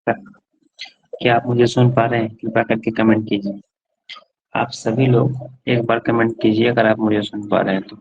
क्या आप मुझे सुन पा रहे हैं? कृपया करके कमेंट कीजिए। आप सभी लोग एक बार कमेंट कीजिए अगर आप मुझे सुन पा रहे हैं तो।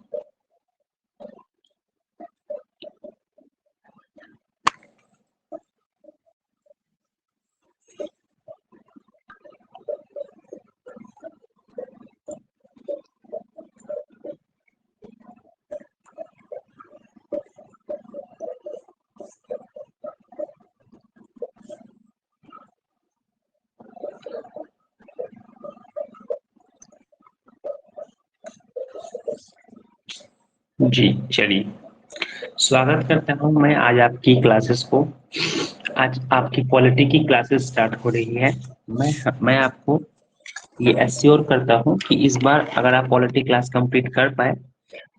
जी, चलिए। स्वागत करता हूँ मैं आज आपकी क्लासेस को। आज आपकी पॉलिटी की क्लासेस स्टार्ट हो रही है। मैं आपको ये एश्योर करता हूँ कि इस बार अगर आप पॉलिटी क्लास कंप्लीट कर पाए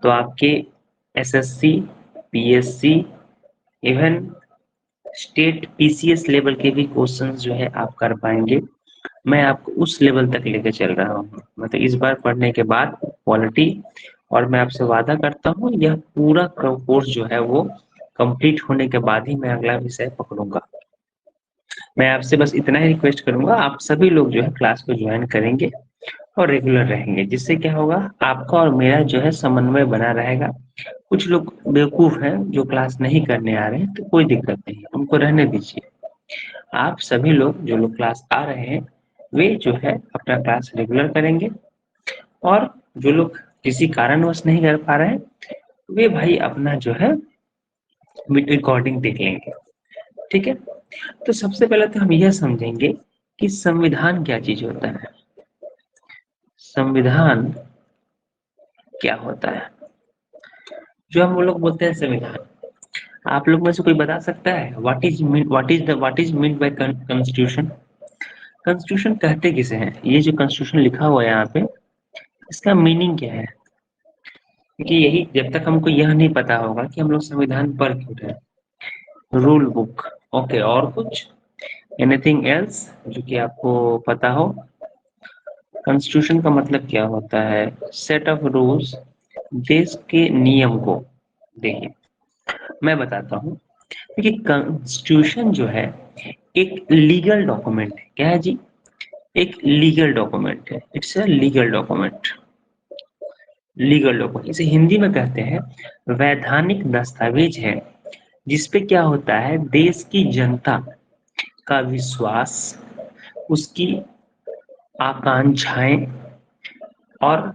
तो आपके SSC, PSC, even state PCS level के भी क्वेश्चंस जो है आप कर पाएंगे। मैं आपको उस लेवल तक लेके चल रहा हूँ। मतलब इस बार पढ़ने के बाद पॉलिटी, और मैं आपसे वादा करता हूँ यह पूरा कोर्स जो है वो कंप्लीट होने के बाद ही मैं अगला विषय पकड़ूंगा। मैं आपसे बस इतना ही रिक्वेस्ट करूंगा, आप सभी लोग जो है क्लास को ज्वाइन करेंगे और रेगुलर रहेंगे, जिससे क्या होगा आपका और मेरा जो है समन्वय बना रहेगा। कुछ लोग बेवकूफ हैं जो क्लास नहीं करने आ रहे हैं, तो कोई दिक्कत नहीं, उनको रहने दीजिए। आप सभी लोग जो लोग क्लास आ रहे हैं वे जो है अपना क्लास रेगुलर करेंगे, और जो लोग किसी कारणवश नहीं कर पा रहे हैं वे भाई अपना जो है रिकॉर्डिंग देख लेंगे। ठीक है, तो सबसे पहले तो हम यह समझेंगे कि संविधान क्या चीज होता है। संविधान क्या होता है, जो हम लोग बोलते हैं संविधान। आप लोग में से कोई बता सकता है what is mean by constitution? Constitution कहते किसे हैं? ये जो कॉन्स्टिट्यूशन लिखा हुआ है यहाँ पे, इसका मीनिंग क्या है? क्योंकि यही जब तक हमको यह नहीं पता होगा कि हम लोग संविधान पढ़ क्यों रहे हैं। रूल बुक, ओके, और कुछ एनीथिंग एल्स जो कि आपको पता हो? कॉन्स्टिट्यूशन का मतलब क्या होता है? सेट ऑफ रूल्स, देश के नियम को। देखिए मैं बताता हूँ। देखिए कॉन्स्टिट्यूशन जो है एक लीगल डॉक्यूमेंट है। क्या है जी? एक लीगल डॉक्यूमेंट है। It's a legal document. Legal document इसे हिंदी में कहते हैं वैधानिक दस्तावेज है, जिसपे क्या होता है देश की जनता का विश्वास, उसकी आकांक्षाएं और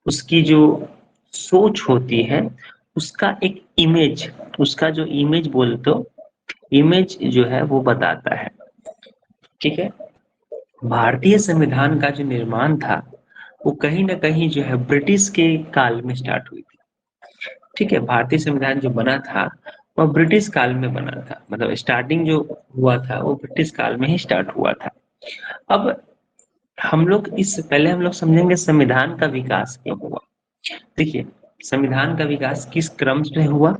उसकी जो सोच होती है उसका एक इमेज, उसका जो इमेज बोलते हो, इमेज जो है वो बताता है। ठीक है, भारतीय संविधान का जो निर्माण था वो कहीं ना कहीं जो है ब्रिटिश के काल में स्टार्ट हुई थी। ठीक है, भारतीय संविधान जो बना था वह ब्रिटिश काल में बना था। मतलब स्टार्टिंग जो हुआ था वो ब्रिटिश काल में ही स्टार्ट हुआ था। अब हम लोग इस पहले हम लोग समझेंगे संविधान का विकास क्यों हुआ। देखिए संविधान का विकास किस क्रम से हुआ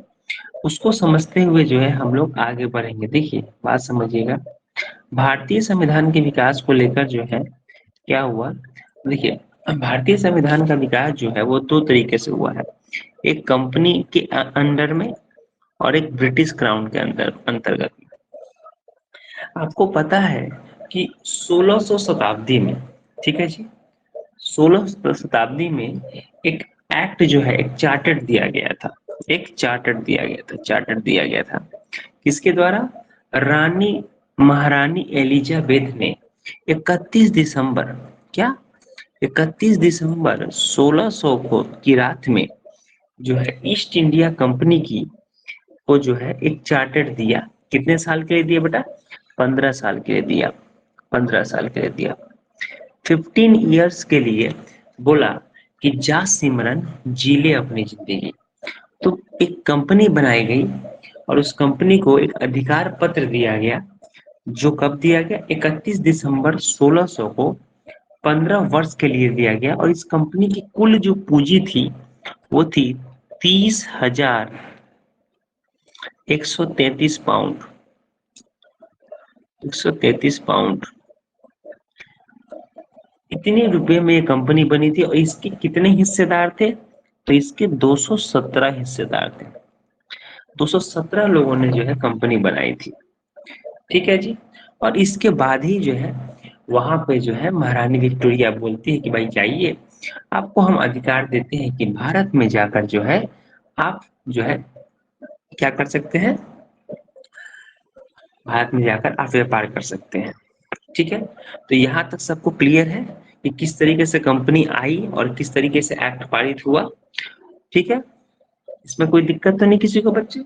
उसको समझते हुए जो है हम लोग आगे बढ़ेंगे। देखिए बात समझिएगा, भारतीय संविधान के विकास को लेकर जो है क्या हुआ। देखिए भारतीय संविधान का विकास जो है वो दो तरीके से हुआ है, एक कंपनी के अंडर में और एक ब्रिटिश क्राउन के अंदर अंतर्गत। आपको पता है कि 1600 शताब्दी में, ठीक है जी, 16 शताब्दी में एक एक्ट जो है एक चार्टर दिया गया था। एक चार्टर दिया गया था, चार्टर दिया गया था किसके द्वारा? रानी महारानी एलिजाबेथ ने 31 दिसंबर, क्या 31 दिसंबर 1600 को की रात में जो है ईस्ट इंडिया कंपनी की को जो है एक चार्टर दिया। कितने साल के लिए दिया बेटा? 15 साल के लिए दिया। 15 साल के लिए दिया। 15 ईयर्स के लिए बोला कि जा सिमरन जी ले अपनी जिंदगी। तो एक कंपनी बनाई गई और उस कंपनी को एक अधिकार पत्र दिया गया, जो कब दिया गया? 31 दिसंबर 1600 को 15 वर्ष के लिए दिया गया। और इस कंपनी की कुल जो पूंजी थी वो थी 30,133 पाउंड। 133 पाउंड, इतने रुपए में ये कंपनी बनी थी। और इसके कितने हिस्सेदार थे? तो इसके 217 हिस्सेदार थे। 217 लोगों ने जो है कंपनी बनाई थी। ठीक है जी। और इसके बाद ही जो है वहां पे जो है महारानी विक्टोरिया बोलती है कि भाई जाइए, आपको हम अधिकार देते हैं कि भारत में जाकर जो है आप जो है क्या कर सकते हैं, भारत में जाकर आप व्यापार कर सकते हैं। ठीक है, तो यहाँ तक सबको क्लियर है कि किस तरीके से कंपनी आई और किस तरीके से एक्ट पारित हुआ। ठीक है, इसमें कोई दिक्कत तो नहीं किसी को बच्चे?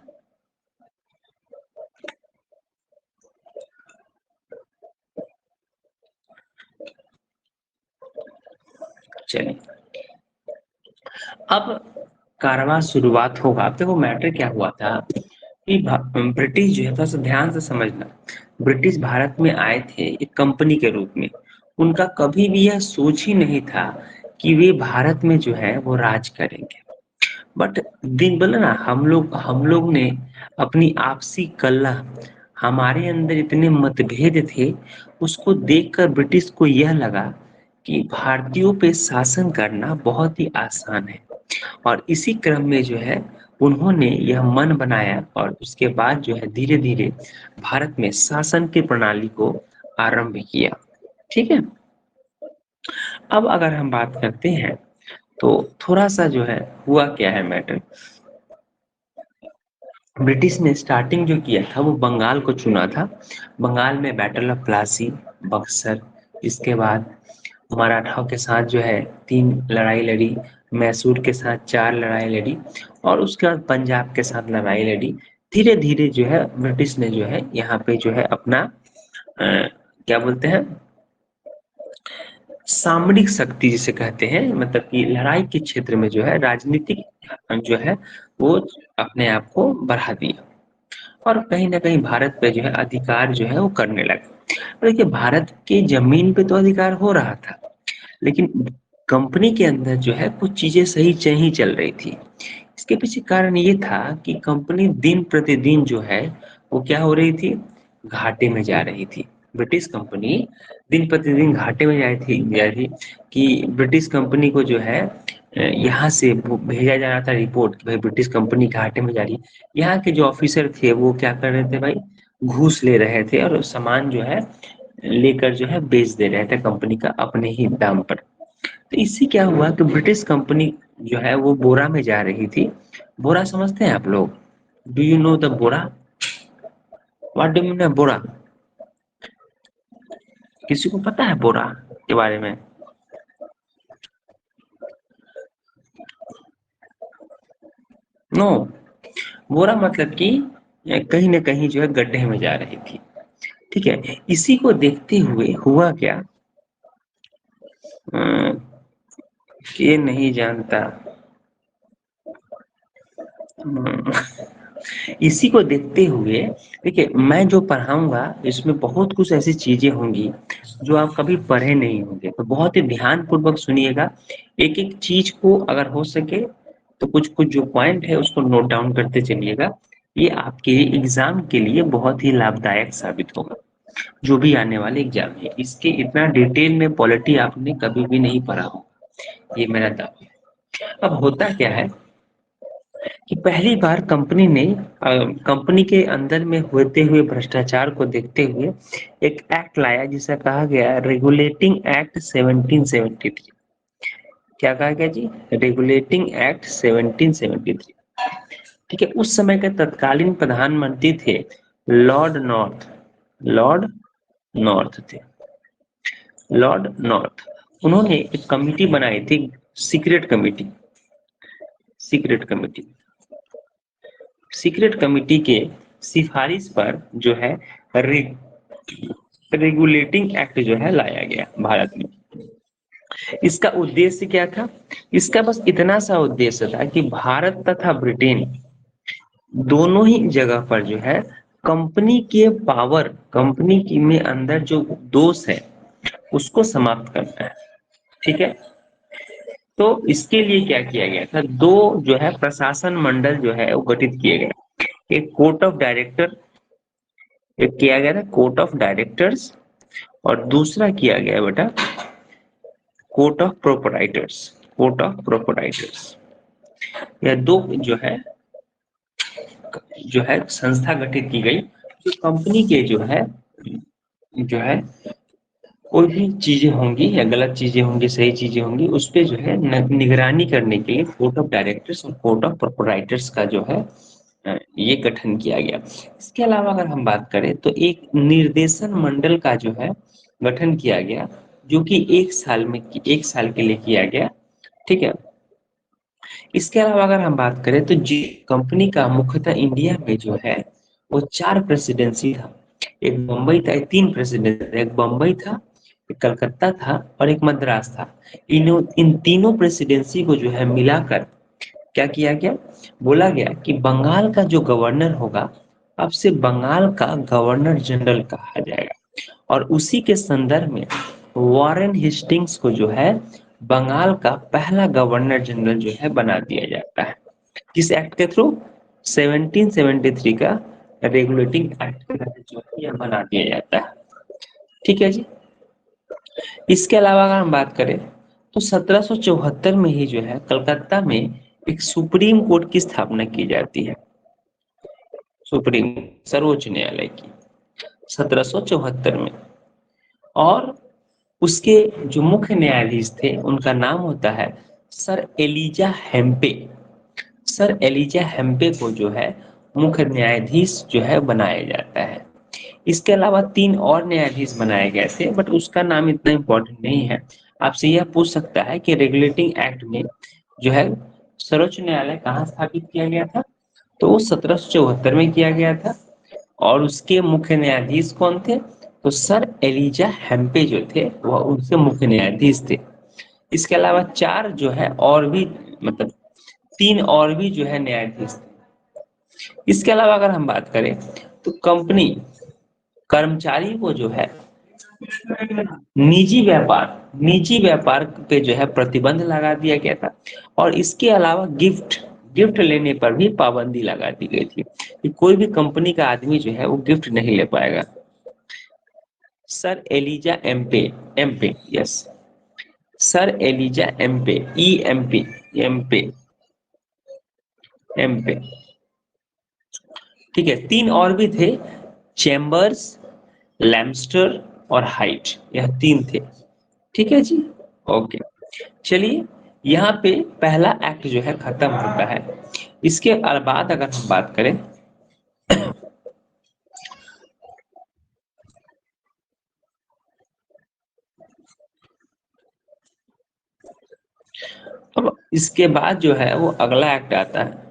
चलिए, अब कारवां शुरुआत होगा। अब देखो मैटर क्या हुआ था कि ब्रिटिश जो है, थोड़ा सा ध्यान से समझना, ब्रिटिश भारत में आए थे एक कंपनी के रूप में। उनका कभी भी यह सोच ही नहीं था कि वे भारत में जो है वो राज करेंगे। बट दिन बोले ना, हम लोग ने अपनी आपसी कलह, हमारे अंदर इतने मतभेद थे, उसको देखकर ब्रिटिश को यह लगा कि भारतीयों पे शासन करना बहुत ही आसान है। और इसी क्रम में जो है उन्होंने यह मन बनाया और उसके बाद जो है धीरे धीरे भारत में शासन की प्रणाली को आरंभ किया। ठीक है, अब अगर हम बात करते हैं तो थोड़ा सा जो है हुआ क्या है मैटर। ब्रिटिश ने स्टार्टिंग जो किया था वो बंगाल को चुना था। बंगाल में बैटल ऑफ प्लासी, बक्सर, इसके बाद मराठाओं के साथ जो है 3 लड़ाई लड़ी, मैसूर के साथ 4 लड़ाई लड़ी और उसके बाद पंजाब के साथ लड़ाई लड़ी। धीरे धीरे जो है ब्रिटिश ने जो है यहाँ पे जो है अपना क्या बोलते हैं, सामरिक शक्ति जिसे कहते हैं, मतलब कि लड़ाई के क्षेत्र में जो है राजनीतिक जो है वो अपने आप को बढ़ा दिया और कहीं ना कहीं भारत पे जो है अधिकार जो है वो करने लगा। देखिए, भारत के जमीन पे तो अधिकार हो रहा था, लेकिन कंपनी के अंदर जो है कुछ चीजें सही नहीं चल रही थी। इसके पीछे कारण ये था कि कंपनी दिन प्रतिदिन जो है वो क्या हो रही थी, घाटे में जा रही थी। ब्रिटिश कंपनी दिन प्रतिदिन घाटे में जा रही थी कि ब्रिटिश कंपनी को जो है यहाँ से भेजा जा रहा था रिपोर्ट कि भाई ब्रिटिश कंपनी घाटे में जा रही है। यहाँ के जो ऑफिसर थे वो क्या कर रहे थे भाई, घूस ले रहे थे और सामान जो है लेकर जो है बेच दे रहे थे कंपनी का अपने ही दाम पर। तो इससे क्या हुआ कि ब्रिटिश कंपनी जो है वो बोरा में जा रही थी। बोरा समझते हैं आप लोग? डू यू नो द बोरा? व्हाट डू मीन बोरा? किसी को पता है बोरा के बारे में? नो, बोरा मतलब कि कहीं ना कहीं जो है गड्ढे में जा रही थी। ठीक है, इसी को देखते हुए हुआ क्या, ये नहीं जानता। हम्म, इसी को देखते हुए देखिए, मैं जो पढ़ाऊंगा इसमें बहुत कुछ ऐसी चीजें होंगी जो आप कभी पढ़े नहीं होंगे, तो बहुत ही ध्यान पूर्वक सुनिएगा। एक एक चीज को अगर हो सके तो कुछ कुछ जो पॉइंट है उसको नोट डाउन करते चलिएगा। ये आपके एग्जाम के लिए बहुत ही लाभदायक साबित होगा, जो भी आने वाले एग्जाम है। इसके इतना डिटेल में पॉलिटी आपने कभी भी नहीं पढ़ा हो, ये मेरा दावा है। अब होता क्या है कि पहली बार कंपनी के अंदर में होते हुए भ्रष्टाचार को देखते हुए एक एक्ट लाया जिसे कहा गया रेगुलेटिंग एक्ट 1773। क्या कहा गया जी? Regulating act 1773। ठीक है, उस समय के तत्कालीन प्रधानमंत्री थे लॉर्ड नॉर्थ। लॉर्ड नॉर्थ थे, लॉर्ड नॉर्थ। उन्होंने एक कमिटी बनाई थी, secret committee. Secret committee, secret committee के सिफारिश पर जो है रे, रेगुलेटिंग एक्ट जो है लाया गया भारत में। इसका उद्देश्य क्या था? इसका बस इतना सा उद्देश्य था कि भारत तथा ब्रिटेन दोनों ही जगह पर जो है कंपनी के पावर, कंपनी की में अंदर जो दोष है उसको समाप्त करना है। ठीक है, तो इसके लिए क्या किया गया था, दो जो है प्रशासन मंडल जो है वो गठित किए गए। एक कोर्ट ऑफ डायरेक्टर, एक किया गया था कोर्ट ऑफ डायरेक्टर्स, और दूसरा किया गया बेटा court of proprietors. Court of proprietors, यह दो जो है संस्था गठित की गई जो कंपनी के जो है जो है कोई भी चीजें होंगी या गलत चीजें होंगी, सही चीजें होंगी, उस पे जो है निगरानी करने के लिए बोर्ड ऑफ डायरेक्टर्स और बोर्ड ऑफ प्रोप्राइटर्स का जो है ये गठन किया गया। इसके अलावा अगर हम बात करें तो एक निर्देशन मंडल का जो है गठन किया गया, जो कि 1 साल के लिए किया गया। ठीक है। इसके अलावा अगर हम बात करें तो जी कंपनी का मुख्यतः इंडिया में जो है वो 4 प्रेसिडेंसी था। एक बम्बई था, 3 प्रेसिडेंसी, एक बम्बई था, एक कलकत्ता था और एक मद्रास था। इन तीनों प्रेसिडेंसी को जो है मिलाकर क्या किया गया, बोला गया कि बंगाल का जो गवर्नर होगा अब से बंगाल का गवर्नर जनरल कहा जाएगा। और उसी के संदर्भ में वॉरेन हेस्टिंग्स को जो है बंगाल का पहला गवर्नर जनरल जो है बना दिया जाता है। किस एक्ट के थ्रू? 1773 का रेगुलेटिंग एक्ट के तहत जो है यह बना दिया जाता है। ठीक है जी। इसके अलावा अगर हम बात करें तो 1774 में ही जो है कलकत्ता में एक सुप्रीम कोर्ट की स्थापना की जाती है। सुप्रीम सर्वोच्च न्यायालय की 1774 में। और उसके जो मुख्य न्यायाधीश थे उनका नाम होता है सर एलिजा हेम्पे। सर एलिजा हेम्पे को जो है मुख्य न्यायाधीश जो है बनाया जाता है। इसके अलावा 3 और न्यायाधीश बनाए गए थे, बट उसका नाम इतना इम्पोर्टेंट नहीं है। आपसे यह पूछ सकता है कि रेगुलेटिंग एक्ट में जो है सर्वोच्च न्यायालय कहाँ स्थापित किया गया था, तो वो 1774 में किया गया था। और उसके मुख्य न्यायाधीश कौन थे, तो सर एलिजा हेम्पे जो थे वह उनसे मुख्य न्यायाधीश थे। इसके अलावा 4 जो है और भी, मतलब 3 और भी जो है न्यायाधीश थे। इसके अलावा अगर हम बात करें तो कंपनी कर्मचारी को जो है निजी व्यापार पे जो है प्रतिबंध लगा दिया गया था। और इसके अलावा गिफ्ट गिफ्ट लेने पर भी पाबंदी लगा दी गई थी कि कोई भी कंपनी का आदमी जो है वो गिफ्ट नहीं ले पाएगा। Sir Elijah Impey, Impey, yes, sir Elijah Impey, EMP, Impey, Impey. ठीक है। 3 और भी थे, चैम्बर्स, लैम्स्टर और हाइट, यह 3 थे। ठीक है जी। ओके। चलिए, यहाँ पे पहला एक्ट जो है खत्म होता है। इसके बाद अगर हम बात करें अब इसके बाद जो है वो अगला एक्ट आता है।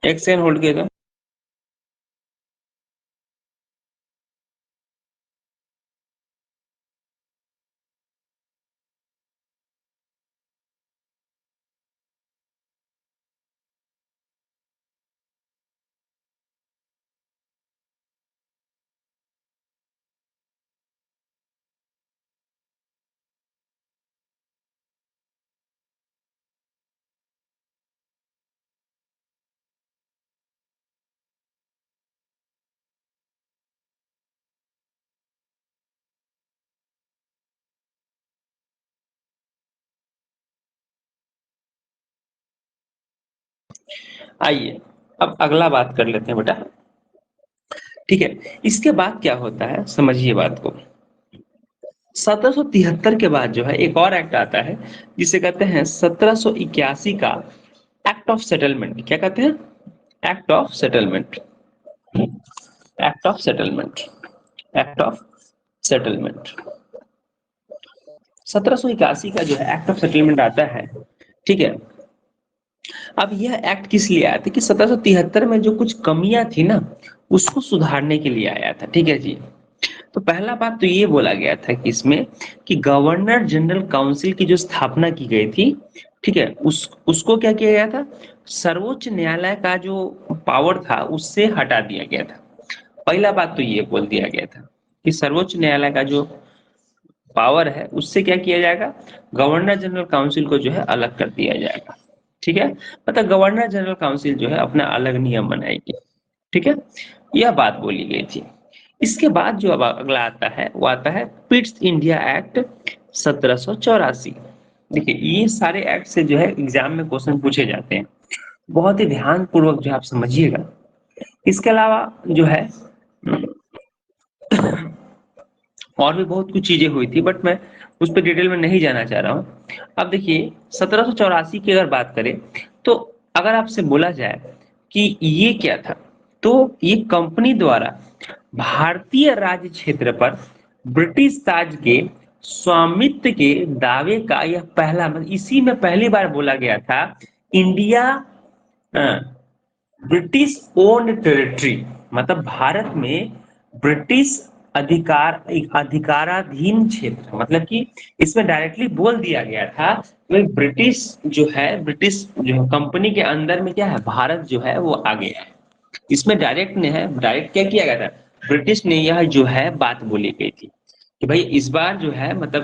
एक सेकंड होल्ड कीजिएगा। आइए, अब अगला बात कर लेते हैं बेटा। ठीक है। इसके बाद क्या होता है, समझिए बात को। 1773 के बाद जो है एक और एक्ट आता है जिसे कहते हैं 1781 का एक्ट ऑफ सेटलमेंट। क्या कहते हैं? Act of settlement, act of settlement, act of settlement. 1781 का जो है एक्ट ऑफ सेटलमेंट आता है। ठीक है। अब यह एक्ट किस लिए आया था कि 1773 में जो कुछ कमियां थी ना उसको सुधारने के लिए आया था। ठीक है जी। तो पहला बात तो ये बोला गया था कि इसमें कि गवर्नर जनरल काउंसिल की जो स्थापना की गई थी, ठीक है, उसको क्या किया गया था, सर्वोच्च न्यायालय का जो पावर था उससे हटा दिया गया था। पहला बात तो ये बोल दिया गया था कि सर्वोच्च न्यायालय का जो पावर है उससे क्या किया जाएगा, गवर्नर जनरल काउंसिल को जो है अलग कर दिया जाएगा। ठीक है। मतलब गवर्नर जनरल काउंसिल जो है अपना अलग नियम बनाएगी। ठीक है। यह बात बोली गई थी। इसके बाद जो अब अगला आता है वो आता है पिट्स इंडिया एक्ट 1784। देखिए ये सारे एक्ट से जो है एग्जाम में क्वेश्चन पूछे जाते हैं, बहुत ही ध्यान पूर्वक जो आप समझिएगा। इसके अलावा जो है और भी बहुत कुछ चीजें हुई थी, बट मैं उस पर डिटेल में नहीं जाना चाह रहा हूँ। अब देखिए 1784 की अगर बात करें तो अगर आपसे बोला जाए कि ये क्या था, तो ये कंपनी द्वारा भारतीय राज्य क्षेत्र पर ब्रिटिश ताज के स्वामित्व के दावे का यह पहला, मतलब इसी में पहली बार बोला गया था इंडिया ब्रिटिश ओन्ड टेरिटरी, मतलब भारत में ब्रिटिश अधिकाराधीन क्षेत्र, मतलब कि इसमें डायरेक्टली बोल दिया गया था कि ब्रिटिश जो है, ब्रिटिश जो कंपनी के अंदर में क्या है, भारत जो है वो आ गया है। इसमें डायरेक्ट ने है, डायरेक्ट क्या किया गया था, ब्रिटिश ने यह जो है बात बोली गई थी कि भाई इस बार जो है, मतलब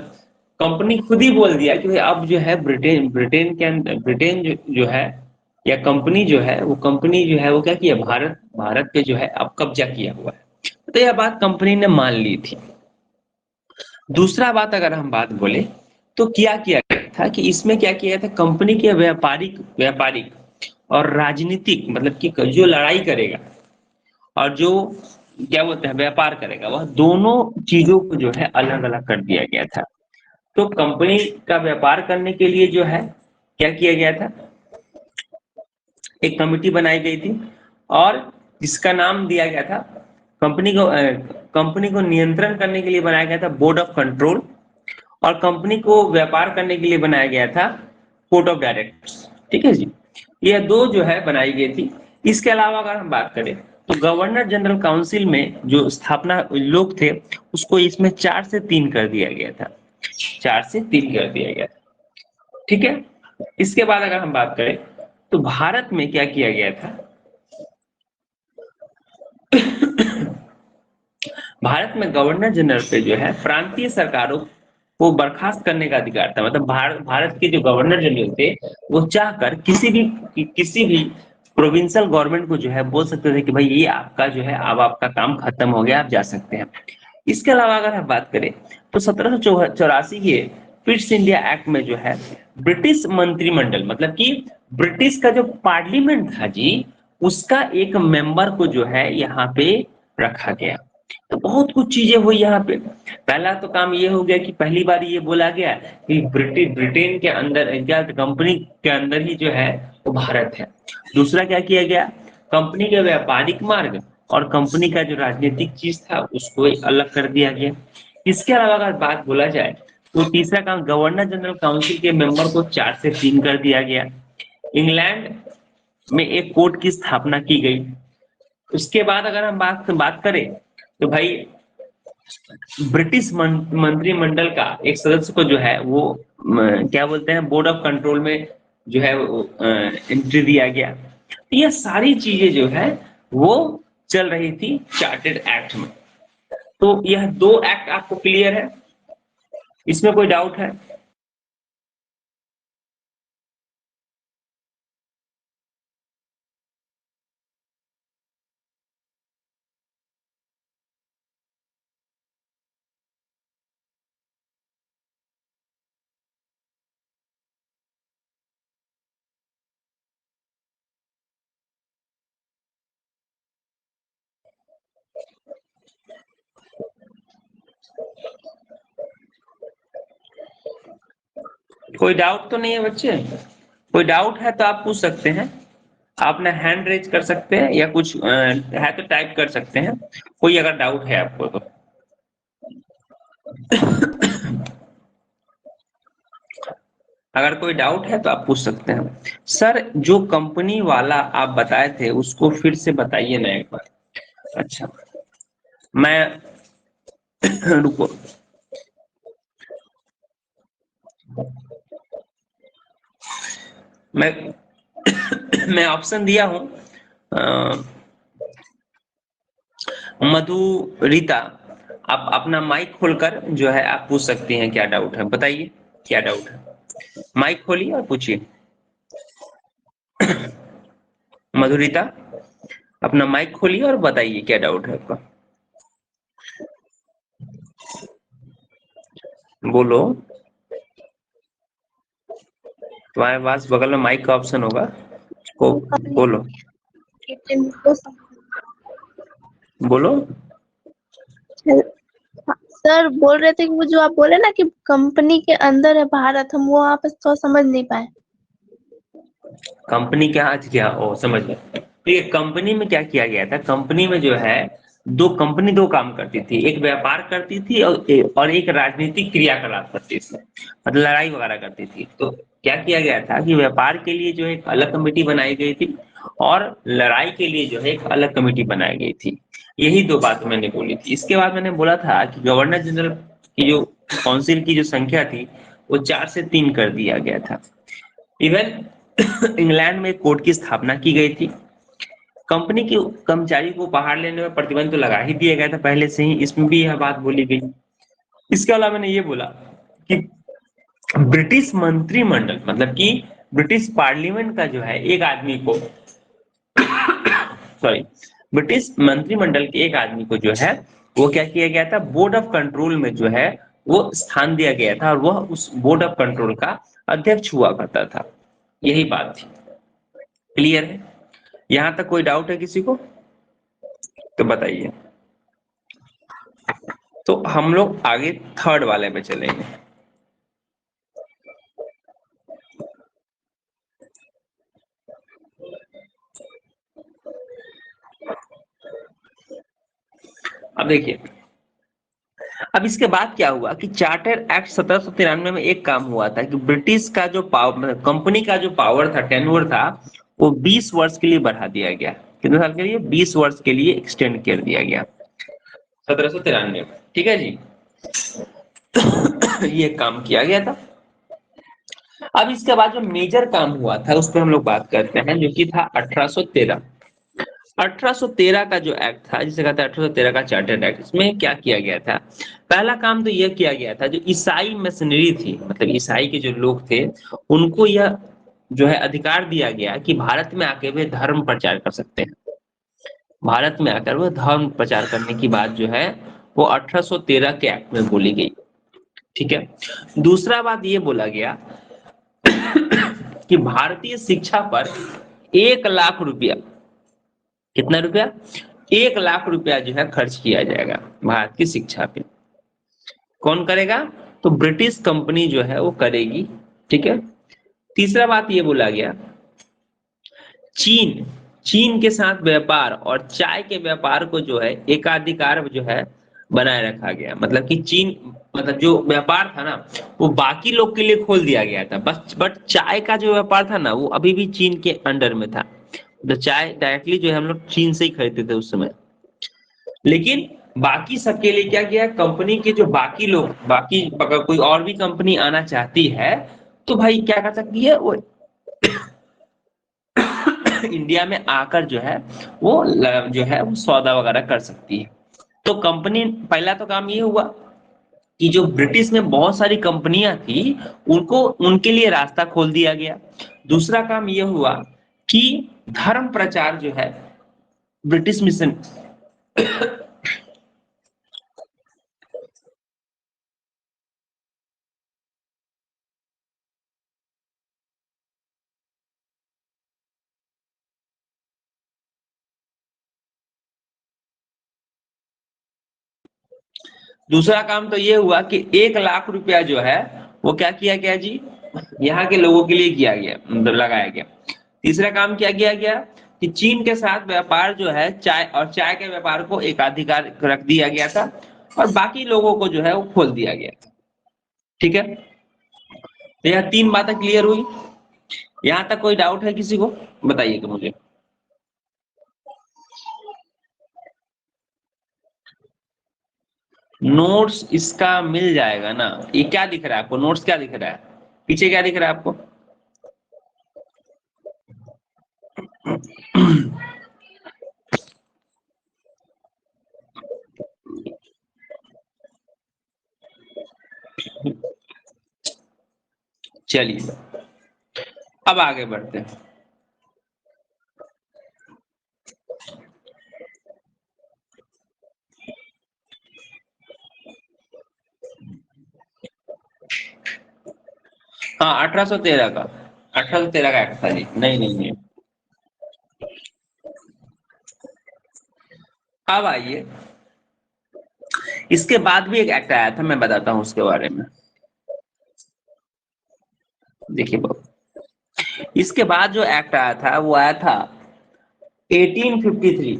कंपनी खुद ही बोल दिया कि भाई अब जो है ब्रिटेन ब्रिटेन के अंदर, ब्रिटेन जो है या कंपनी जो है, वो कंपनी जो है वो क्या किया, भारत भारत पे जो है अब कब्जा किया हुआ है। तो यह बात कंपनी ने मान ली थी। दूसरा बात अगर हम बात बोले तो क्या किया गया था कि इसमें क्या किया गया था, कंपनी के व्यापारिक व्यापारिक और राजनीतिक, मतलब कि जो लड़ाई करेगा और जो क्या बोलते हैं व्यापार करेगा, वह दोनों चीजों को जो है अलग अलग कर दिया गया था। तो कंपनी का व्यापार करने के लिए जो है क्या किया गया था, एक कमिटी बनाई गई थी और जिसका नाम दिया गया था, कंपनी को नियंत्रण करने के लिए बनाया गया था बोर्ड ऑफ कंट्रोल, और कंपनी को व्यापार करने के लिए बनाया गया था कोर्ट ऑफ डायरेक्टर्स। ठीक है जी, ये दो जो है बनाई गई थी। इसके अलावा अगर हम बात करें तो गवर्नर जनरल काउंसिल में जो स्थापना लोग थे उसको इसमें 4 से 3 कर दिया गया था, 4 से 3 कर दिया गया था। ठीक है, इसके बाद अगर हम बात करें तो भारत में क्या किया गया था, भारत में गवर्नर जनरल पे जो है प्रांतीय सरकारों को बर्खास्त करने का अधिकार था। मतलब भारत के जो गवर्नर जनरल थे वो चाहकर किसी भी प्रोविंशियल गवर्नमेंट को जो है बोल सकते थे कि भाई ये आपका जो है अब आपका काम खत्म हो गया, आप जा सकते हैं। इसके अलावा अगर हम बात करें तो 1784 के फिट्स इंडिया एक्ट में जो है ब्रिटिश मंत्रिमंडल, मतलब कि ब्रिटिश का जो पार्लियामेंट था जी, उसका एक मेंबर को जो है यहाँ पे रखा गया। तो बहुत कुछ चीजें हुई यहाँ पे। पहला तो काम ये हो गया कि पहली बार ये बोला गया कि ब्रिटेन के अंदर क्या, कंपनी के अंदर ही जो है वो भारत है। दूसरा क्या किया गया, कंपनी के व्यापारिक मार्ग और कंपनी का जो राजनीतिक चीज था उसको अलग कर दिया गया। इसके अलावा अगर बात बोला जाए तो तीसरा काम, गवर्नर जनरल काउंसिल के मेंबर को 4 से 3 कर दिया गया। इंग्लैंड में एक कोर्ट की स्थापना की गई। उसके बाद अगर हम बात बात करें तो भाई ब्रिटिश मंत्रिमंडल का एक सदस्य को जो है वो क्या बोलते हैं बोर्ड ऑफ कंट्रोल में जो है एंट्री दिया गया। तो ये सारी चीजें जो है वो चल रही थी चार्टेड एक्ट में। तो यह 2 एक्ट आपको क्लियर है, इसमें कोई डाउट है? कोई डाउट तो नहीं है बच्चे? कोई डाउट है तो आप पूछ सकते हैं, आप अपना हैंड रेज कर सकते हैं या कुछ है तो टाइप कर सकते हैं, कोई अगर डाउट है आपको तो। अगर कोई डाउट है तो आप पूछ सकते हैं। सर जो कंपनी वाला आप बताए थे उसको फिर से बताइए ना एक बार। अच्छा, मैं रुको, मैं मैं ऑप्शन दिया हूं, मधुरिता, आप अपना माइक खोलकर जो है आप पूछ सकती हैं, क्या डाउट है बताइए, क्या डाउट है, माइक खोलिए और पूछिए। मधुरिता, अपना माइक खोलिए और बताइए क्या डाउट है आपका। बोलो। तुम्हारे पास बगल में माइक का ऑप्शन होगा, उसको कंपनी बोलो। के टीम को बोलो। सर बोल रहे थे कि वो जो आप बोले ना कि कंपनी के अंदर है भारत, हम वो वहाँ पे तो समझ नहीं पाए। कंपनी क्या आज क्या, ओ समझ गए। ठीक है, कंपनी में क्या किया गया था, कंपनी में जो है दो कंपनी दो काम करती थी, एक व्यापार करती थी और एक राजनीतिक क्रियाकलाप करती थी, मतलब लड़ाई वगैरह करती थी। तो क्या किया गया था कि व्यापार के लिए जो है एक अलग कमेटी बनाई गई थी और लड़ाई के लिए जो है एक अलग कमेटी बनाई गई थी। यही दो बात मैंने बोली थी। इसके बाद मैंने बोला था कि गवर्नर जनरल की जो काउंसिल की जो संख्या थी वो 4 से 3 कर दिया गया था। इवन इंग्लैंड में एक कोर्ट की स्थापना की गई थी। कंपनी के कर्मचारी को बाहर लेने में प्रतिबंध तो लगा ही दिया गया था पहले से ही, इसमें भी यह बात बोली गई। इसके अलावा मैंने ये बोला कि ब्रिटिश मंत्रिमंडल, मतलब कि ब्रिटिश पार्लियामेंट का जो है एक आदमी को, सॉरी, ब्रिटिश मंत्रिमंडल के एक आदमी को जो है वो क्या किया गया था, बोर्ड ऑफ कंट्रोल में जो है वो स्थान दिया गया था और वह उस बोर्ड ऑफ कंट्रोल का अध्यक्ष हुआ करता था। यही बात थी। क्लियर है? यहां तक कोई डाउट है किसी को तो बताइए। तो हम लोग आगे थर्ड वाले पे चलेंगे। अब देखिए, अब इसके बाद क्या हुआ कि चार्टर एक्ट 1793 में एक काम हुआ था कि ब्रिटिश का जो पावर, कंपनी का जो पावर था, टेन्योर था, वो 20 वर्ष के लिए बढ़ा दिया गया। कितने साल के लिए? 20 वर्ष के लिए एक्सटेंड कर दिया गया 1793 में। ठीक है जी। ये काम किया गया था। अब इसके बाद जो मेजर काम हुआ था उस पर हम लोग बात करते हैं, जो कि था 1813। 1813 का जो एक्ट था, जिसे कहते हैं 1813 का चार्टर्ड एक्ट, इसमें क्या किया गया था? पहला काम तो यह किया गया था, जो ईसाई मशीनरी थी, मतलब ईसाई के जो लोग थे, उनको यह जो है अधिकार दिया गया कि भारत में आके वे धर्म प्रचार कर सकते हैं। भारत में आकर वो धर्म प्रचार करने की बात जो है वो 1813 के एक्ट में बोली गई। ठीक है। दूसरा बात ये बोला गया कि भारतीय शिक्षा पर 1 लाख रुपया, कितना रुपया? 1 लाख रुपया जो है खर्च किया जाएगा भारत की शिक्षा पे। कौन करेगा? तो ब्रिटिश कंपनी जो है वो करेगी। ठीक है। तीसरा बात ये बोला गया, चीन, चीन के साथ व्यापार और चाय के व्यापार को जो है एकाधिकार जो है बनाए रखा गया। मतलब कि चीन, मतलब जो व्यापार था ना वो बाकी लोग के लिए खोल दिया गया था, बस बट चाय का जो व्यापार था ना वो अभी भी चीन के अंडर में था। तो चाय डायरेक्टली जो है हम लोग चीन से ही खरीदते थे उस समय। लेकिन बाकी सबके लिए क्या किया, कंपनी के जो बाकी लोग, बाकी अगर कोई और भी कंपनी आना चाहती है तो भाई क्या कर सकती है वो, इंडिया में आकर जो है वो जो है वो सौदा वगैरह कर सकती है। तो कंपनी, पहला तो काम ये हुआ कि जो ब्रिटिश में बहुत सारी कंपनियां थी उनको, उनके लिए रास्ता खोल दिया गया। दूसरा काम ये हुआ कि धर्म प्रचार जो है ब्रिटिश मिशन, दूसरा काम तो ये हुआ कि 1 लाख रुपया जो है वो क्या किया गया जी, यहाँ के लोगों के लिए किया गया, मतलब लगाया गया। तीसरा काम क्या किया गया कि चीन के साथ व्यापार जो है चाय और चाय के व्यापार को एकाधिकार रख दिया गया था और बाकी लोगों को जो है वो खोल दिया गया था। ठीक है। तो यह 3 बातें क्लियर हुई। यहाँ तक कोई डाउट है किसी को? बताइएगा मुझे। नोट्स इसका मिल जाएगा ना? ये क्या दिख रहा है आपको? नोट्स क्या दिख रहा है पीछे? क्या दिख रहा है आपको? चलिए अब आगे बढ़ते हैं। हाँ 1813 का, 1813 का एक्ट था जी। नहीं नहीं नहीं। अब आइए, इसके बाद भी एक एक्ट आया था, मैं बताता हूँ उसके बारे में। देखिए बाबू, इसके बाद जो एक्ट आया था वो आया था 1853।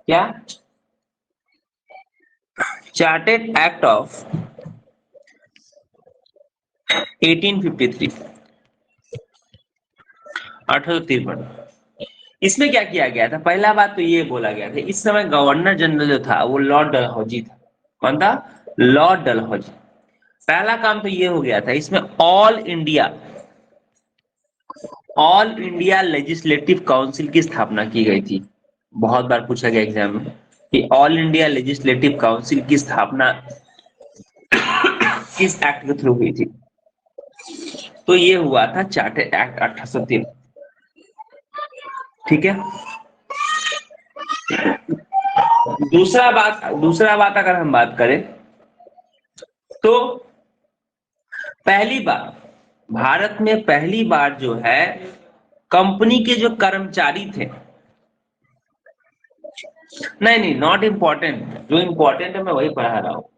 क्या? Chartered act of 1853, 1853। इसमें क्या किया गया था? पहला बात तो ये बोला गया था, इस समय गवर्नर जनरल जो था वो लॉर्ड डलहौजी था। कौन था? लॉर्ड डलहौजी। पहला काम तो ये हो गया था, इसमें ऑल इंडिया लेजिस्लेटिव काउंसिल की स्थापना की गई थी। बहुत बार पूछा गया एग्जाम में कि ऑल इंडिया लेजिस्लेटिव काउंसिल की स्थापना किस एक्ट के थ्रू हुई थी? तो ये हुआ था चार्टर एक्ट 1803। ठीक है। दूसरा बात अगर हम बात करें तो पहली बार, भारत में पहली बार जो है कंपनी के जो कर्मचारी थे, नहीं नहीं नॉट इम्पोर्टेंट, जो इम्पोर्टेंट है मैं वही पढ़ा रहा हूँ।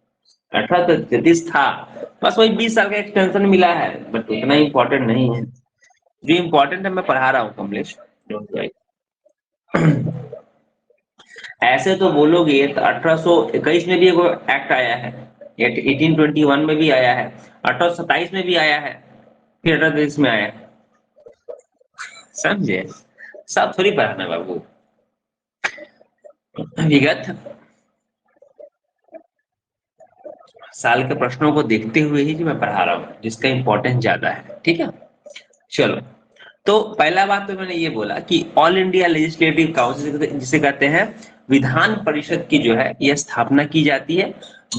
1833 था, बस वही 20 साल का एक्सटेंशन मिला है, बट उतना इम्पोर्टेंट नहीं है। जो इम्पोर्टेंट है मैं पढ़ा रहा हूँ कमलेश, डोंट वरी। ऐसे तो बोलोगे तो 1821 में भी एक एक्ट आया है, 1821 में भी आया है, 1827 में भी आया है, फिर 1830 में आया है। समझे? सब थोड़ी पढ़ाना बाबू, विगत साल के प्रश्नों को देखते हुए ही जो मैं पढ़ा रहा हूँ, जिसका इम्पोर्टेंस ज्यादा है। ठीक है, चलो। तो पहला बात तो मैंने ये बोला कि ऑल इंडिया लेजिस्लेटिव काउंसिल जिसे कहते हैं विधान परिषद की जो है यह स्थापना की जाती है।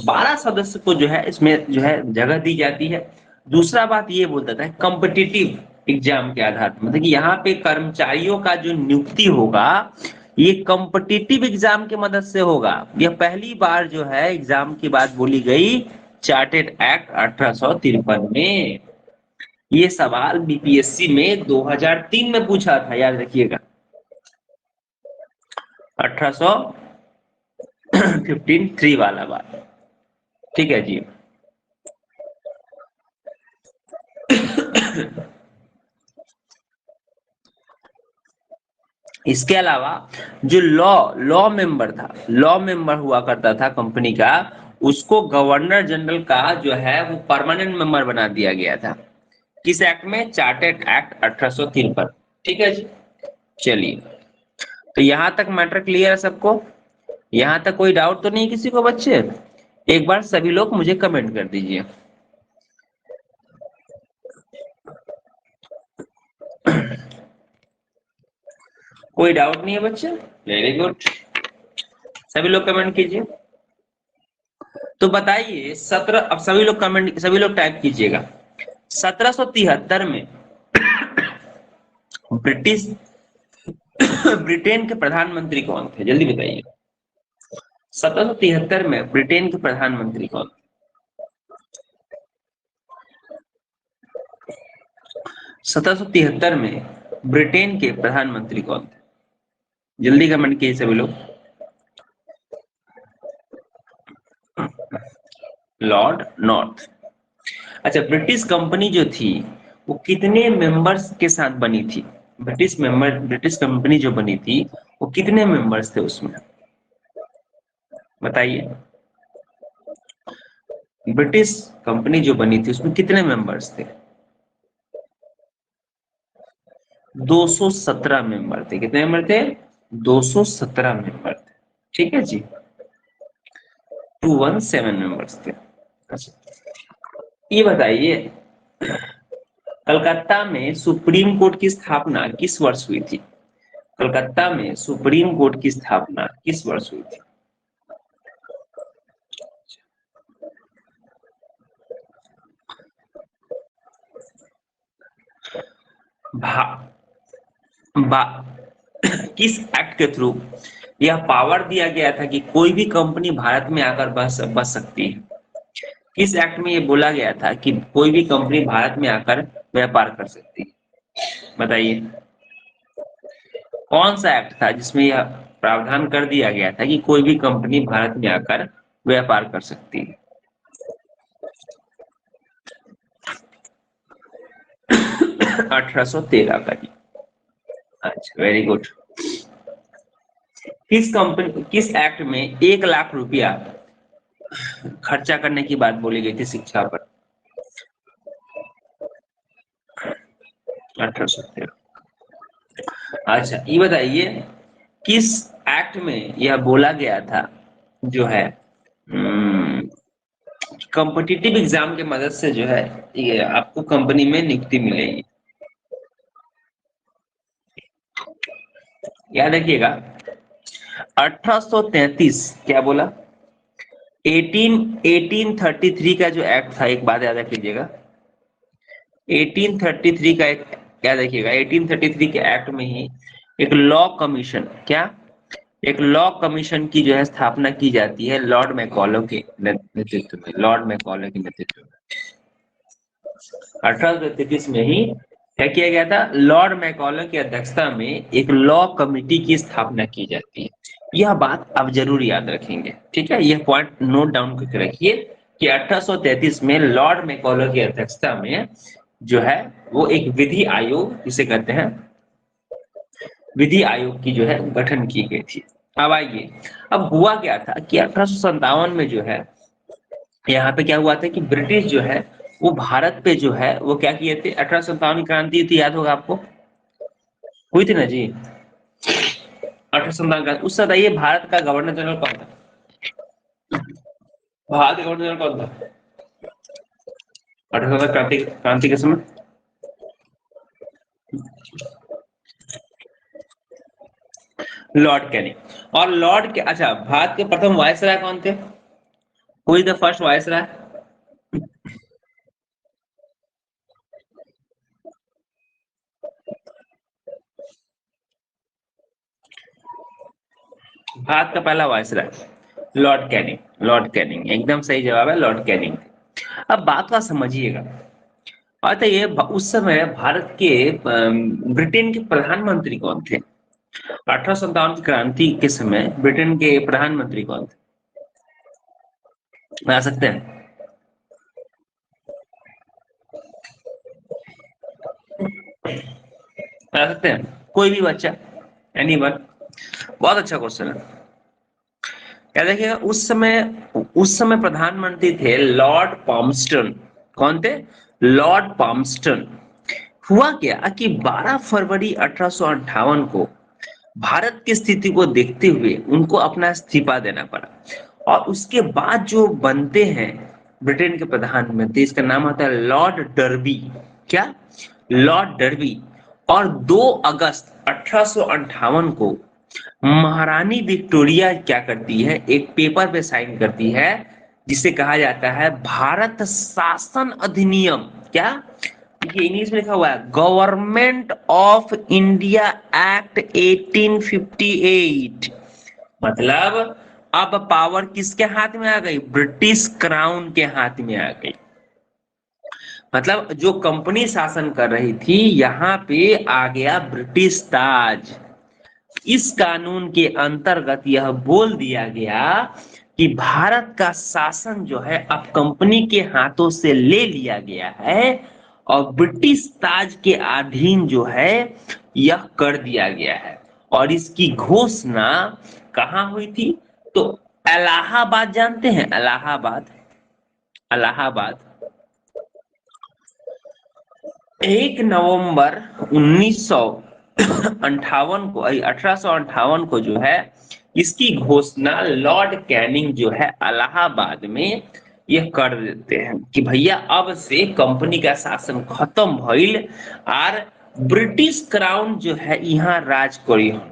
12 सदस्य को जो है इसमें जो है जगह दी जाती है। दूसरा बात ये बोलता था कॉम्पिटिटिव एग्जाम के आधार पर, मतलब कि यहाँ पे कर्मचारियों का जो नियुक्ति होगा ये कॉम्पिटिटिव एग्जाम की मदद से होगा। यह पहली बार जो है एग्जाम की बात बोली गई चार्टेड एक्ट 1853 में। ये सवाल बीपीएससी में 2003 में पूछा था, याद रखिएगा। 1853 वाला बात। ठीक है जी। इसके अलावा जो लॉ मेंबर हुआ करता था कंपनी का, उसको गवर्नर जनरल का जो है वो परमानेंट मेंबर बना दिया गया था। किस एक्ट में? Chartered act 1853। ठीक है जी। चलिए, तो यहां तक मैटर क्लियर है सबको? यहां तक कोई डाउट तो नहीं किसी को बच्चे? एक बार सभी लोग मुझे कमेंट कर दीजिए। कोई डाउट नहीं है बच्चे? वेरी गुड, सभी लोग कमेंट कीजिए। तो बताइए 17, अब सभी लोग टाइप कीजिएगा। 1773 में ब्रिटिश ब्रिटेन के प्रधानमंत्री कौन थे? जल्दी बताइए। 1773 में ब्रिटेन के प्रधानमंत्री कौन थे? 1773 में ब्रिटेन के प्रधानमंत्री कौन थे? जल्दी कमेंट कीजिए सभी लोग। Lord north. अच्छा, ब्रिटिश कंपनी जो थी वो कितने मेंबर्स के साथ बनी थी? ब्रिटिश कंपनी जो बनी थी वो कितने मेंबर्स थे उसमें? बताइए। ब्रिटिश कंपनी जो बनी थी उसमें कितने मेंबर्स थे? 217 मेंबर थे। कितने मेंबर थे? 217 मेंबर थे। ठीक है जी, 217 मेंबर्स थे। अच्छा, ये बताइए कलकत्ता में सुप्रीम कोर्ट की स्थापना किस वर्ष हुई थी? कलकत्ता में सुप्रीम कोर्ट की स्थापना किस वर्ष हुई थी? भा, बा, किस एक्ट के थ्रू यह पावर दिया गया था कि कोई भी कंपनी भारत में आकर बस सकती है? किस एक्ट में ये बोला गया था कि कोई भी कंपनी भारत में आकर व्यापार कर सकती है? बताइए कौन सा एक्ट था जिसमें यह प्रावधान कर दिया गया था कि कोई भी कंपनी भारत में आकर व्यापार कर सकती है? 1813 का जी। अच्छा, वेरी गुड। किस एक्ट में 1 लाख रुपया खर्चा करने की बात बोली गई थी शिक्षा पर? 1813। अच्छा, ये बताइए किस एक्ट में यह बोला गया था जो है कॉम्पिटिटिव एग्जाम के मदद से जो है ये आपको कंपनी में नियुक्ति मिलेगी? याद रखिएगा 1833 क्या बोला? 1833 का जो एक्ट था, एक बात याद रख लीजिएगा, 1833 का एक याद रखिएगा 1833 के एक्ट में ही एक लॉ कमीशन, क्या एक लॉ कमीशन की जो है स्थापना की जाती है लॉर्ड मैकॉले के नेतृत्व में, लॉर्ड मैकॉले के नेतृत्व में। 1833 में ही क्या किया गया था? लॉर्ड मैकॉले की अध्यक्षता में एक लॉ कमिटी की स्थापना की जाती है। यह बात आप जरूर याद रखेंगे, ठीक है? यह पॉइंट नोट डाउन करके रखिए कि 1833 में लॉर्ड मैकॉले की अध्यक्षता में जो है वो एक विधि आयोग, जिसे कहते हैं विधि आयोग की जो है गठन की गई थी। अब आइए, अब हुआ क्या था कि 1857 में जो है यहाँ पे क्या हुआ था कि ब्रिटिश जो है वो भारत पे जो है वो क्या किए थे? 1857 की क्रांति थी, याद होगा आपको, हुई थी ना जी? 1857 क्रांति, उस समय ये भारत का गवर्नर जनरल कौन था? भारत का गवर्नर जनरल कौन था 1857 क्रांति क्रांति के समय? Lord Canning. और लॉर्ड के, अच्छा, भारत के प्रथम वायसराय कौन थे? Who is the first viceroy? Bharat का पहला viceroy Lord Canning. Lord Canning एकदम सही जवाब है, लॉर्ड कैनिंग। अब बात का समझिएगा, अच्छा ये उस समय भारत के ब्रिटेन के प्रधानमंत्री कौन थे? 1857 की क्रांति के समय ब्रिटेन के प्रधानमंत्री कौन थे? बता सकते हैं? बता सकते हैं कोई भी बच्चा, एनीवन? बहुत अच्छा क्वेश्चन है। क्या देखिएगा, उस समय प्रधानमंत्री थे लॉर्ड पामस्टन। कौन थे? Lord Palmerston. हुआ क्या कि 12 फरवरी 1858 को भारत की स्थिति को देखते हुए उनको अपना इस्तीफा देना पड़ा, और उसके बाद जो बनते हैं ब्रिटेन के प्रधानमंत्री, इसका नाम होता है लॉर्ड डर्बी। क्या? Lord derby. और 2 अगस्त 1858 को महारानी विक्टोरिया क्या करती है? एक पेपर पे साइन करती है जिसे कहा जाता है भारत शासन अधिनियम। क्या? ये इंग्लिश में लिखा हुआ है गवर्नमेंट ऑफ इंडिया एक्ट 1858। मतलब अब पावर किसके हाथ में आ गई? ब्रिटिश क्राउन के हाथ में आ गई। मतलब जो कंपनी शासन कर रही थी, यहाँ पे आ गया ब्रिटिश ताज। इस कानून के अंतर्गत यह बोल दिया गया कि भारत का शासन जो है अब कंपनी के हाथों से ले लिया गया है और ब्रिटिश ताज के अधीन जो है यह कर दिया गया है। और इसकी घोषणा कहाँ हुई थी? तो इलाहाबाद, जानते हैं इलाहाबाद? इलाहाबाद 1 नवंबर 1958 को, 1858 को जो है इसकी घोषणा लॉर्ड कैनिंग जो है इलाहाबाद में यह कर देते हैं कि भैया अब से कंपनी का शासन खत्म भइल और ब्रिटिश क्राउन जो है यहाँ राज करी। हम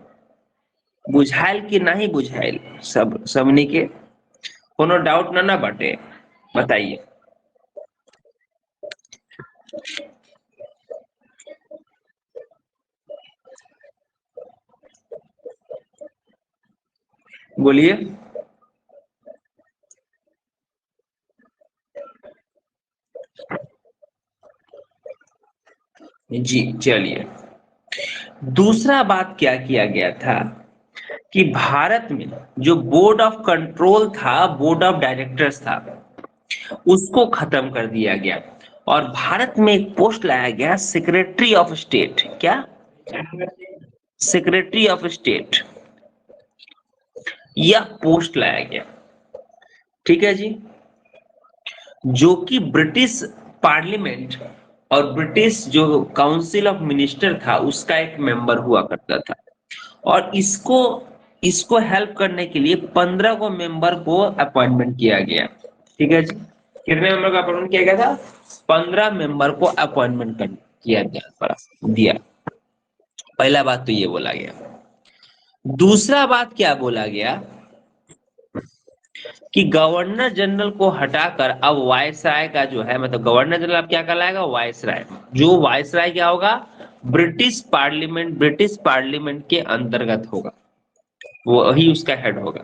बुझाइल कि नहीं बुझाइल? सब सबनी के कोनो डाउट ना बटे, बताइए। बोलिए। जी चलिए, दूसरा बात क्या किया गया था कि भारत में जो बोर्ड ऑफ कंट्रोल था, बोर्ड ऑफ डायरेक्टर्स था, उसको खत्म कर दिया गया और भारत में एक पोस्ट लाया गया, सेक्रेटरी ऑफ स्टेट। क्या? सेक्रेटरी ऑफ स्टेट, यह पोस्ट लाया गया। ठीक है जी, जो कि ब्रिटिश पार्लियामेंट और ब्रिटिश जो काउंसिल ऑफ मिनिस्टर था उसका एक मेंबर हुआ करता था। और इसको इसको हेल्प करने के लिए 15 को मेंबर को अपॉइंटमेंट किया गया। ठीक है जी, कितने मेंबर को अपॉइंटमेंट किया गया था? 15 मेंबर को अपॉइंटमेंट कर किया गया, दिया। पहला बात तो ये बोला गया। दूसरा बात क्या बोला गया कि गवर्नर जनरल को हटाकर अब वायसराय का जो है, मतलब गवर्नर जनरल अब क्या कहलाएगा? वायसराय। जो वायसराय क्या होगा? ब्रिटिश पार्लियामेंट के अंतर्गत होगा, वही उसका हेड होगा।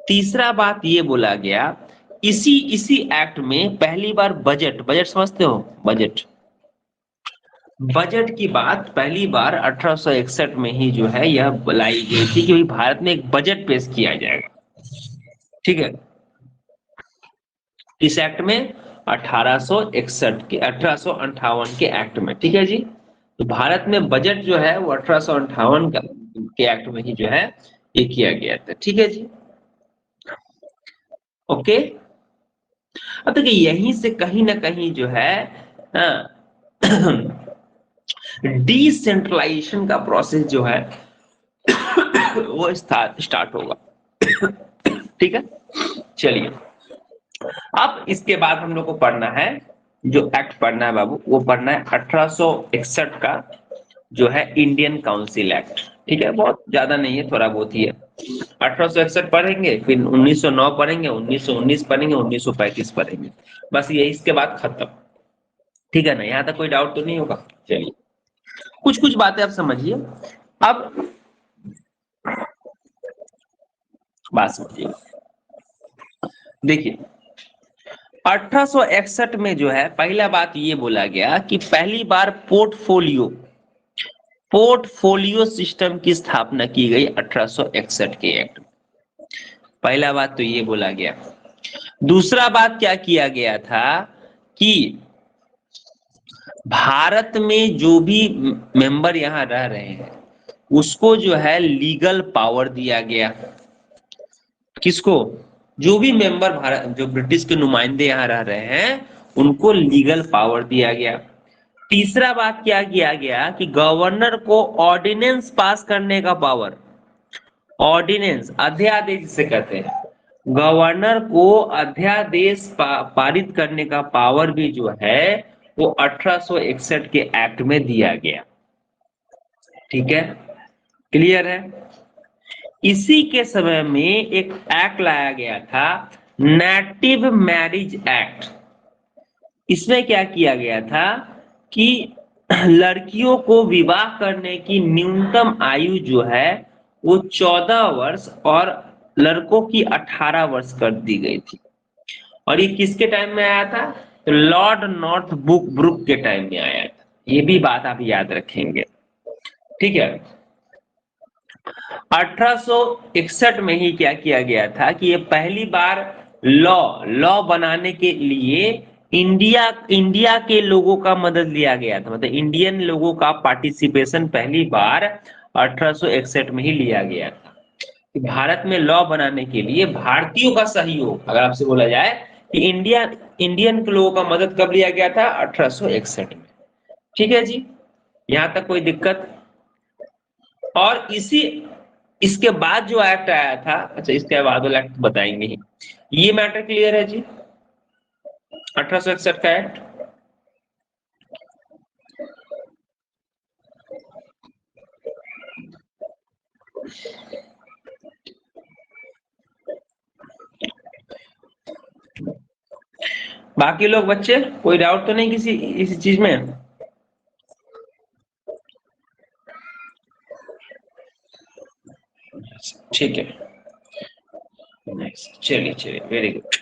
तीसरा बात ये बोला गया, इसी इसी एक्ट में पहली बार बजट, बजट समझते हो? बजट, बजट की बात पहली बार 1861 में ही जो है यह बुलाई गई थी कि भाई भारत में एक बजट पेश किया जाएगा। ठीक है, इस एक्ट में 1861 के 1858 के एक्ट में। ठीक है जी, तो भारत में बजट जो है वो 1858 के एक्ट में ही जो है ये किया गया था। ठीक है जी, ओके। अब देखिए यहीं से कहीं ना कहीं जो है डिसेंट्रलाइजेशन का प्रोसेस जो है वो स्टार्ट होगा। ठीक है, चलिए, अब इसके बाद हम लोग को पढ़ना है, जो एक्ट पढ़ना है बाबू, वो पढ़ना है 1861 का जो है इंडियन काउंसिल एक्ट। ठीक है, बहुत ज्यादा नहीं है, थोड़ा बहुत ही है। 1861 पढ़ेंगे, फिर 1909 पढ़ेंगे, 1919 पढ़ेंगे, 1935 पढ़ेंगे, बस ये इसके बाद खत्म। ठीक है ना, यहाँ तक कोई डाउट तो नहीं होगा? चलिए, कुछ कुछ बातें आप समझिए। अब बात समझिए, देखिए 1861 में जो है पहला बात ये बोला गया कि पहली बार पोर्टफोलियो पोर्टफोलियो सिस्टम की स्थापना की गई 1861 के एक्ट में। पहला बात तो ये बोला गया। दूसरा बात क्या किया गया था कि भारत में जो भी मेंबर यहाँ रह रहे हैं उसको जो है लीगल पावर दिया गया। किसको? जो भी मेंबर भारत, जो ब्रिटिश के नुमाइंदे यहाँ रह रहे हैं उनको लीगल पावर दिया गया। तीसरा बात क्या किया गया कि गवर्नर को ऑर्डिनेंस पास करने का पावर, ऑर्डिनेंस अध्यादेश जिसे कहते हैं, गवर्नर को अध्यादेश पारित करने का पावर भी जो है वो 1861 के एक्ट में दिया गया। ठीक है, क्लियर है? इसी के समय में एक एक्ट लाया गया था, नेटिव मैरिज एक्ट। इसमें क्या किया गया था कि लड़कियों को विवाह करने की न्यूनतम आयु जो है वो 14 वर्ष और लड़कों की 18 वर्ष कर दी गई थी। और ये किसके टाइम में आया था? तो लॉर्ड नॉर्थ बुक ब्रुक के टाइम में आया था। ये भी बात आप याद रखेंगे। ठीक है, 1861 में ही क्या किया गया था कि ये पहली बार लॉ लॉ बनाने के लिए इंडिया के लोगों का मदद लिया गया था, मतलब इंडियन लोगों का पार्टिसिपेशन पहली बार 1861 में ही लिया गया था। कि भारत में लॉ बनाने के लिए भारतीयों का सहयोग, अगर आपसे बोला जाए कि इंडियन के लोगों का मदद कब लिया गया था? 1861 में। ठीक है जी, यहां तक कोई दिक्कत? और इसके बाद जो एक्ट आया था, अच्छा इसके बाद वाला एक्ट बताएंगे ही। ये मैटर क्लियर है जी? 1861 का एक्ट। बाकी लोग बच्चे कोई डाउट तो नहीं किसी इस चीज में? ठीक है, चलिए चलिए, वेरी गुड।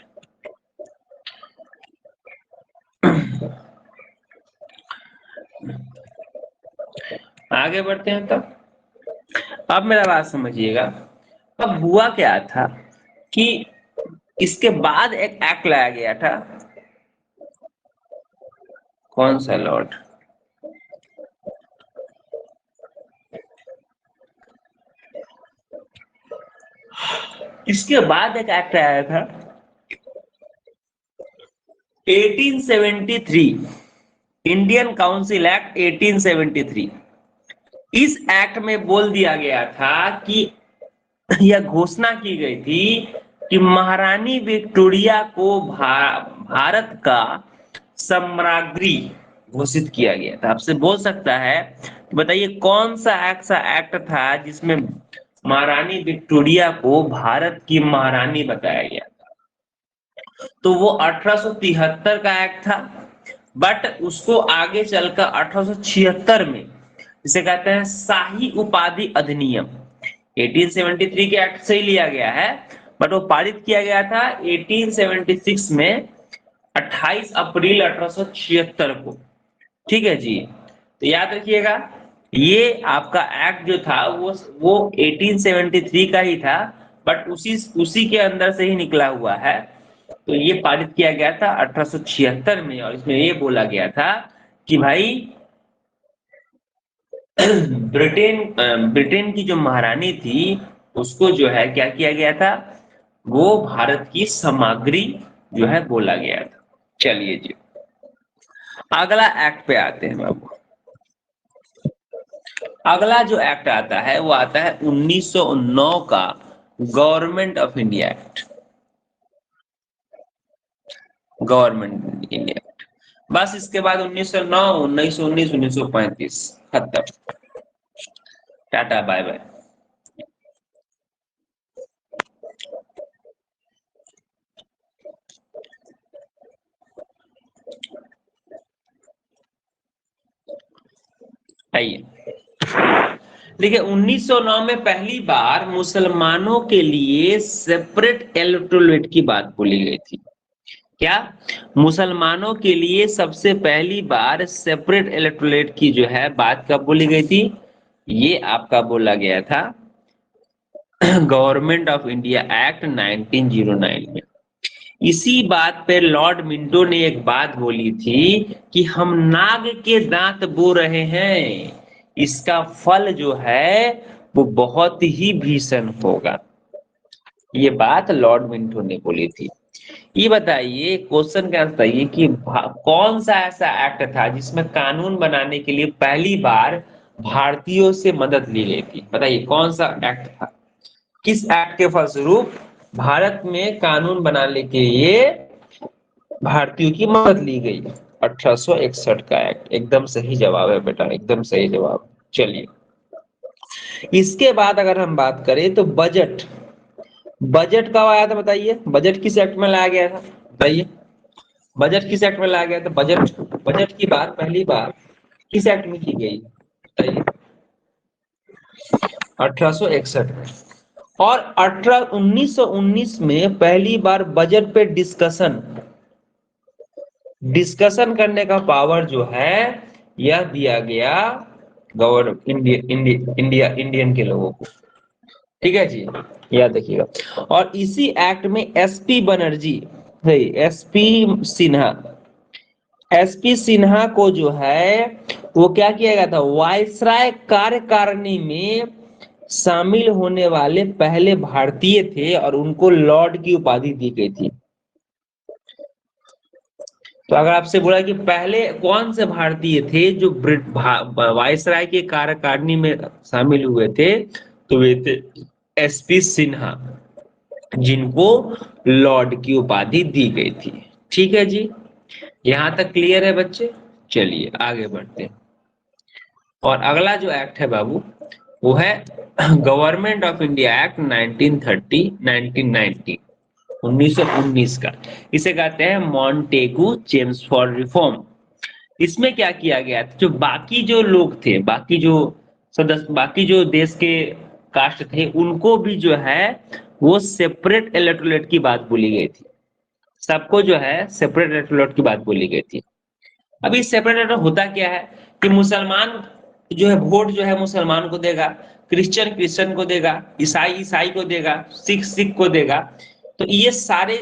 आगे बढ़ते हैं। तब अब मेरा बात समझिएगा। अब हुआ क्या था कि इसके बाद एक एक्ट लाया गया था। कौन सा लॉर्ड? इसके बाद एक एक्ट आया था 1873, इंडियन काउंसिल एक्ट 1873। इस एक्ट में बोल दिया गया था कि यह घोषणा की गई थी कि महारानी विक्टोरिया को भारत का सम्राज्ञी घोषित किया गया था। आपसे बोल सकता है कि बताइए कौन सा ऐसा एक्ट था जिसमें महारानी विक्टोरिया को भारत की महारानी बताया गया? तो वो 1873 का एक्ट था। बट उसको आगे चलकर 1876 में, जिसे कहते हैं शाही उपाधि अधिनियम, 1873 के एक्ट से ही लिया गया है, बट वो पारित किया गया था 1876 में, 28 अप्रैल 1876 को। ठीक है जी। तो याद रखिएगा, ये आपका एक्ट जो था वो 1873 का ही था, बट उसी के अंदर से ही निकला हुआ है। तो ये पारित किया गया था 1876 में, और इसमें ये बोला गया था कि भाई ब्रिटेन की जो महारानी थी उसको जो है क्या किया गया था, वो भारत की सामग्री जो है बोला गया था। चलिए जी, अगला एक्ट पे आते हैं बाबू। अगला जो एक्ट आता है वो आता है 1909 का government of India act. Government India act, बस इसके बाद 1909, 1919, 1935 खत्म। Ta ta bye bye. आइए देखिए, 1909 में पहली बार मुसलमानों के लिए सेपरेट इलेक्टोरेट की बात बोली गई थी। क्या? मुसलमानों के लिए सबसे पहली बार सेपरेट इलेक्टोरेट की जो है बात कब बोली गई थी? ये आपका बोला गया था गवर्नमेंट ऑफ इंडिया एक्ट 1909 में। इसी बात पे लॉर्ड मिंटो ने एक बात बोली थी कि हम नाग के दांत बो रहे हैं, इसका फल जो है वो बहुत ही भीषण होगा। ये बात लॉर्ड मिंटो ने बोली थी। ये बताइए, क्वेश्चन का आंसर बताइए कि कौन सा ऐसा एक्ट था जिसमें कानून बनाने के लिए पहली बार भारतीयों से मदद ली गई थी? बताइए कौन सा एक्ट था? किस एक्ट के फलस्वरूप भारत में कानून बनाने के लिए भारतीयों की मदद ली गई? 1861 का एक्ट। एकदम सही जवाब है बेटा, एकदम सही जवाब। चलिए, इसके बाद अगर हम बात करें तो बजट। बजट कब आया था बताइए? बजट किस एक्ट में लाया गया था बताइए? बजट किस एक्ट में लाया गया था? बजट की बात पहली बार किस एक्ट में की गई बताइए? 1861 में। और 1919 में पहली बार बजट पे डिस्कशन करने का पावर जो है यह दिया गया इंडियन के लोगों को। ठीक है जी, याद रखिएगा। और इसी एक्ट में एसपी बनर्जी, एसपी सिन्हा को जो है वो क्या किया गया था, वायसराय कार्यकारिणी में शामिल होने वाले पहले भारतीय थे और उनको लॉर्ड की उपाधि दी गई थी। तो अगर आपसे बोला कि पहले कौन से भारतीय थे जो वायसराय के कार्यकारिणी में शामिल हुए थे, तो वे थे एसपी सिन्हा, जिनको लॉर्ड की उपाधि दी गई थी। ठीक है जी, यहां तक क्लियर है बच्चे? चलिए आगे बढ़ते हैं। और अगला जो एक्ट है बाबू वो है गवर्नमेंट ऑफ इंडिया एक्ट 1930 1919 का। इसे कहते हैं मॉन्टेगू जेम्स फॉर रिफॉर्म। इसमें क्या किया गया था, जो बाकी जो लोग थे, बाकी जो देश के कास्ट थे, उनको भी जो है वो सेपरेट इलेक्टोरेट की बात बोली गई थी। सबको जो है सेपरेट इलेक्टोरेट की बात बोली गई थी। अभी सेपरेट इलेक्टोरेट होता क्या है कि मुसलमान जो है वोट जो है मुसलमान को देगा, क्रिश्चियन क्रिश्चियन को देगा, ईसाई ईसाई को देगा, सिख सिख को देगा। तो ये सारे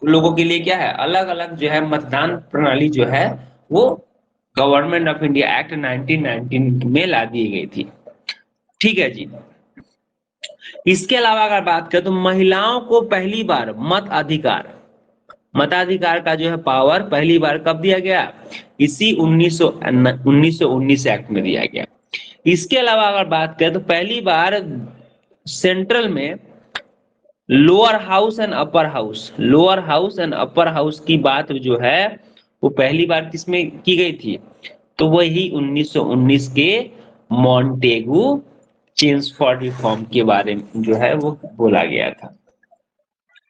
लोगों के लिए क्या है, अलग अलग जो है मतदान प्रणाली जो है वो गवर्नमेंट ऑफ इंडिया एक्ट 1919 में ला दी गई थी। ठीक है जी। इसके अलावा अगर बात करें तो महिलाओं को पहली बार मताधिकार का जो है पावर पहली बार कब दिया गया, इसी 1919 एक्ट में दिया गया। इसके अलावा अगर बात करें तो पहली बार सेंट्रल में lower house and upper house की बात जो है वो पहली बार किसमें की गई थी, तो वही 1919 के मॉन्टेगू चेम्सफोर्ड रिफॉर्म के बारे में जो है वो बोला गया था।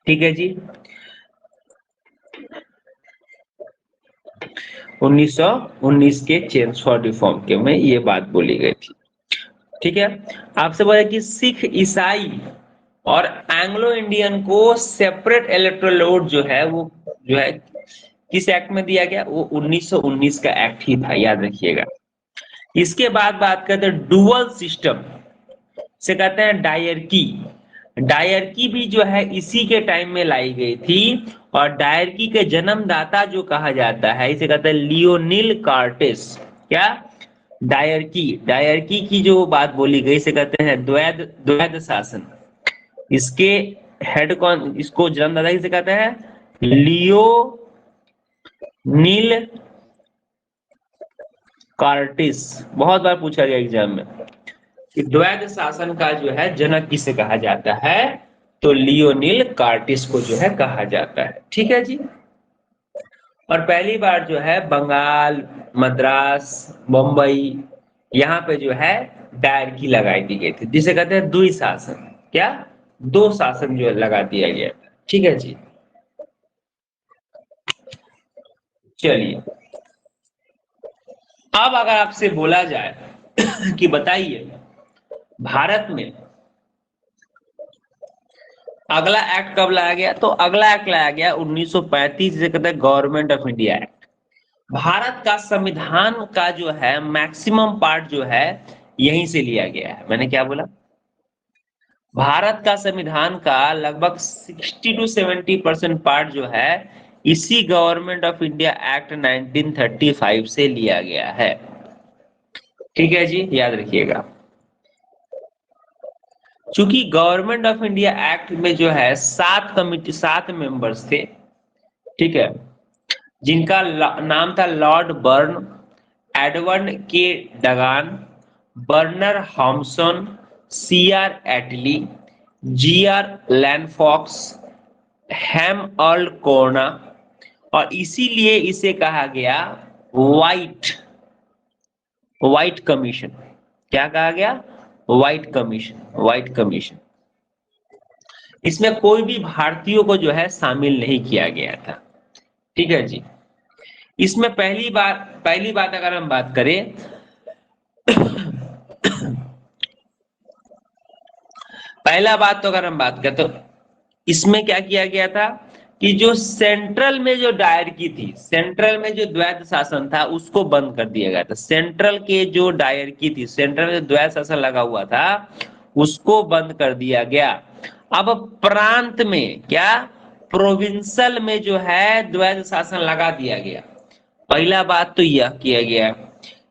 ठीक है जी। 1919 के चेम्सफोर्ड रिफॉर्म के में ये बात बोली गई थी। ठीक है। आपसे बोला कि सिख ईसाई और एंग्लो इंडियन को सेपरेट इलेक्टोरल वोट जो है वो जो है किस एक्ट में दिया गया, वो 1919 का एक्ट ही था, याद रखिएगा। इसके बाद बात करते हैं डुअल सिस्टम से, कहते हैं डायरकी भी जो है इसी के टाइम में लाई गई थी। और डायरकी के जन्मदाता जो कहा जाता है इसे कहते हैं लियोनिल कार्टेस। क्या, डायरकी की जो बात बोली गई इसे कहते हैं द्वैध शासन। इसके हेड कौन, इसको जन्मदाता किसे कहते हैं, लियोनिल कार्टिस। बहुत बार पूछा गया एग्जाम में कि द्वैध शासन का जो है जनक किसे कहा जाता है, तो लियोनिल कार्टिस को जो है कहा जाता है। ठीक है जी। और पहली बार जो है बंगाल, मद्रास, मुंबई यहाँ पे जो है डायरकी लगाई दी गई थी, जिसे कहते हैं द्विशासन। क्या, दो शासन जो लगा दिया गया था। ठीक है जी। चलिए, अब अगर आपसे बोला जाए कि बताइए भारत में अगला एक्ट कब लाया गया, तो अगला एक्ट लाया गया 1935, जिसे कहते हैं government of India act. Bharat का संविधान का जो है मैक्सिमम पार्ट जो है यहीं से लिया गया है। मैंने क्या बोला, भारत का संविधान का लगभग 60 to 70% पार्ट जो है इसी गवर्नमेंट ऑफ इंडिया एक्ट 1935 से लिया गया है। ठीक है जी, याद रखिएगा। चूंकि गवर्नमेंट ऑफ इंडिया एक्ट में जो है 7 मेंबर्स थे, ठीक है, जिनका नाम था लॉर्ड बर्न, एडवर्ड के डगान, बर्नर हॉम्सन, सीआर एटली, जीआर लैंडफॉक्स, हैम अर्ल कोर्ना, और इसीलिए इसे कहा गया व्हाइट कमीशन। क्या कहा गया, व्हाइट कमीशन। इसमें कोई भी भारतीयों को जो है शामिल नहीं किया गया था। ठीक है जी। इसमें पहली बात अगर हम बात करें पहला बात तो अगर हम बात करें तो इसमें क्या किया गया था कि जो सेंट्रल में जो डायरकी थी, सेंट्रल में जो द्वैध शासन था उसको बंद कर दिया गया था। सेंट्रल के जो डायरकी थी, सेंट्रल में जो द्वैध शासन लगा हुआ था उसको बंद कर दिया गया। अब प्रांत में, क्या, प्रोविंशियल में जो है द्वैध शासन लगा दिया गया। पहला बात तो यह किया गया।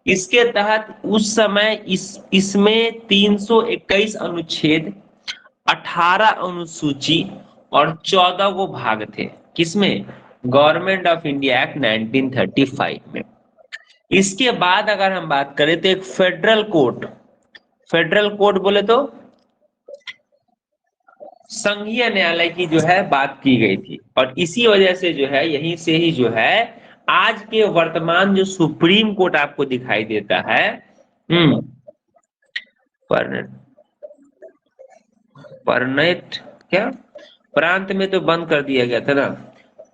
इसके तहत उस समय इसमें 321 अनुच्छेद, 18 अनुसूची और 14 को भाग थे। किसमें, गवर्नमेंट ऑफ इंडिया एक्ट 1935 में। इसके बाद अगर हम बात करें तो एक फेडरल कोर्ट बोले तो संघीय न्यायालय की जो है बात की गई थी। और इसी वजह से जो है यहीं से ही जो है आज के वर्तमान जो सुप्रीम कोर्ट आपको दिखाई देता है, परनेट, क्या, प्रांत में तो बंद कर दिया गया था ना,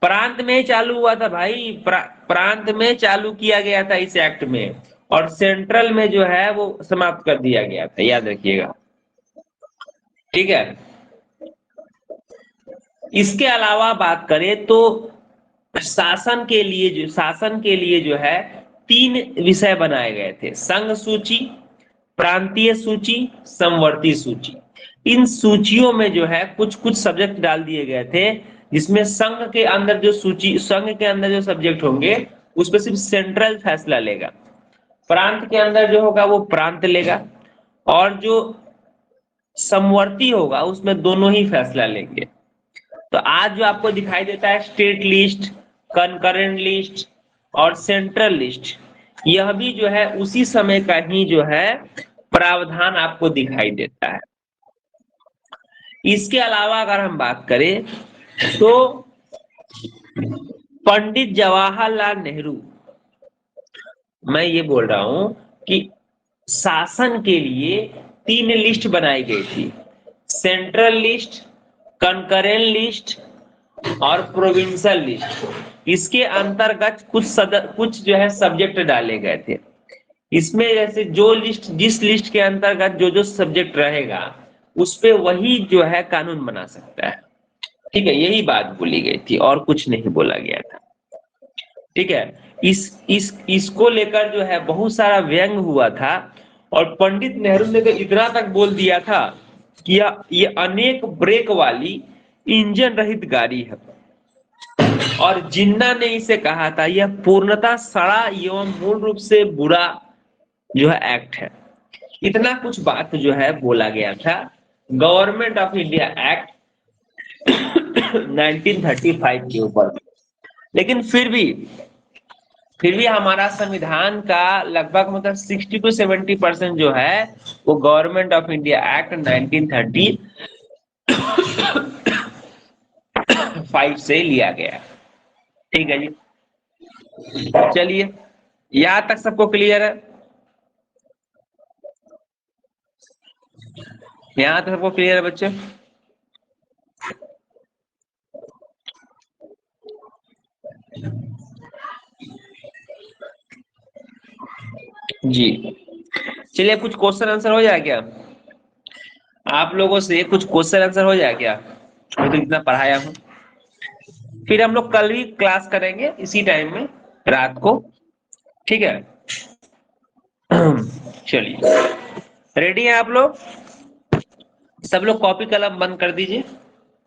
प्रांत में चालू हुआ था भाई, प्रांत में चालू किया गया था इस एक्ट में, और सेंट्रल में जो है वो समाप्त कर दिया गया था, याद रखिएगा। ठीक है। इसके अलावा बात करें तो शासन के लिए जो है 3 विषय बनाए गए थे, संघ सूची, प्रांतीय सूची, समवर्ती सूची। इन सूचियों में जो है कुछ कुछ सब्जेक्ट डाल दिए गए थे, जिसमें संघ के अंदर जो सूची, संघ के अंदर जो सब्जेक्ट होंगे उस पर सिर्फ सेंट्रल फैसला लेगा, प्रांत के अंदर जो होगा वो प्रांत लेगा, और जो समवर्ती होगा उसमें दोनों ही फैसला लेंगे। तो आज जो आपको दिखाई देता है स्टेट लिस्ट, कंकरेंट लिस्ट और सेंट्रल लिस्ट, यह भी जो है उसी समय का ही जो है प्रावधान आपको दिखाई देता है। इसके अलावा अगर हम बात करें तो पंडित जवाहरलाल नेहरू, मैं ये बोल रहा हूं कि शासन के लिए 3 लिस्ट बनाई गई थी, सेंट्रल लिस्ट, कंकरेंट लिस्ट और प्रोविंशियल लिस्ट। इसके अंतर्गत कुछ जो है सब्जेक्ट डाले गए थे। इसमें जैसे जो लिस्ट, जिस लिस्ट के अंतर्गत जो जो सब्जेक्ट रहेगा उस पे वही जो है कानून बना सकता है। ठीक है, यही बात बोली गई थी और कुछ नहीं बोला गया था। ठीक है, इसको लेकर जो है बहुत सारा व्यंग हुआ था, और पंडित नेहरू ने तो इतना तक बोल दिया था कि ये अनेक ब्रेक वाली इंजन रहित गाड़ी है, और जिन्ना ने इसे कहा था यह पूर्णतः सड़ा एवं मूल रूप से बुरा जो है एक्ट है। इतना कुछ बात जो है बोला गया था गवर्नमेंट ऑफ इंडिया एक्ट 1935 के ऊपर। लेकिन फिर भी हमारा संविधान का लगभग मतलब 60 to 70% जो है वो गवर्नमेंट ऑफ इंडिया एक्ट 1935 से लिया गया। ठीक है जी, चलिए यहां तक सबको क्लियर है? यहां तक सबको क्लियर है बच्चे? जी, चलिए कुछ क्वेश्चन आंसर हो जाए क्या आप लोगों से? कुछ क्वेश्चन आंसर हो जाए क्या? मैं तो इतना पढ़ाया हूं। फिर हम लोग कल भी क्लास करेंगे इसी टाइम में रात को। ठीक है, चलिए रेडी हैं आप लोग? सब लोग कॉपी कलम बंद कर दीजिए,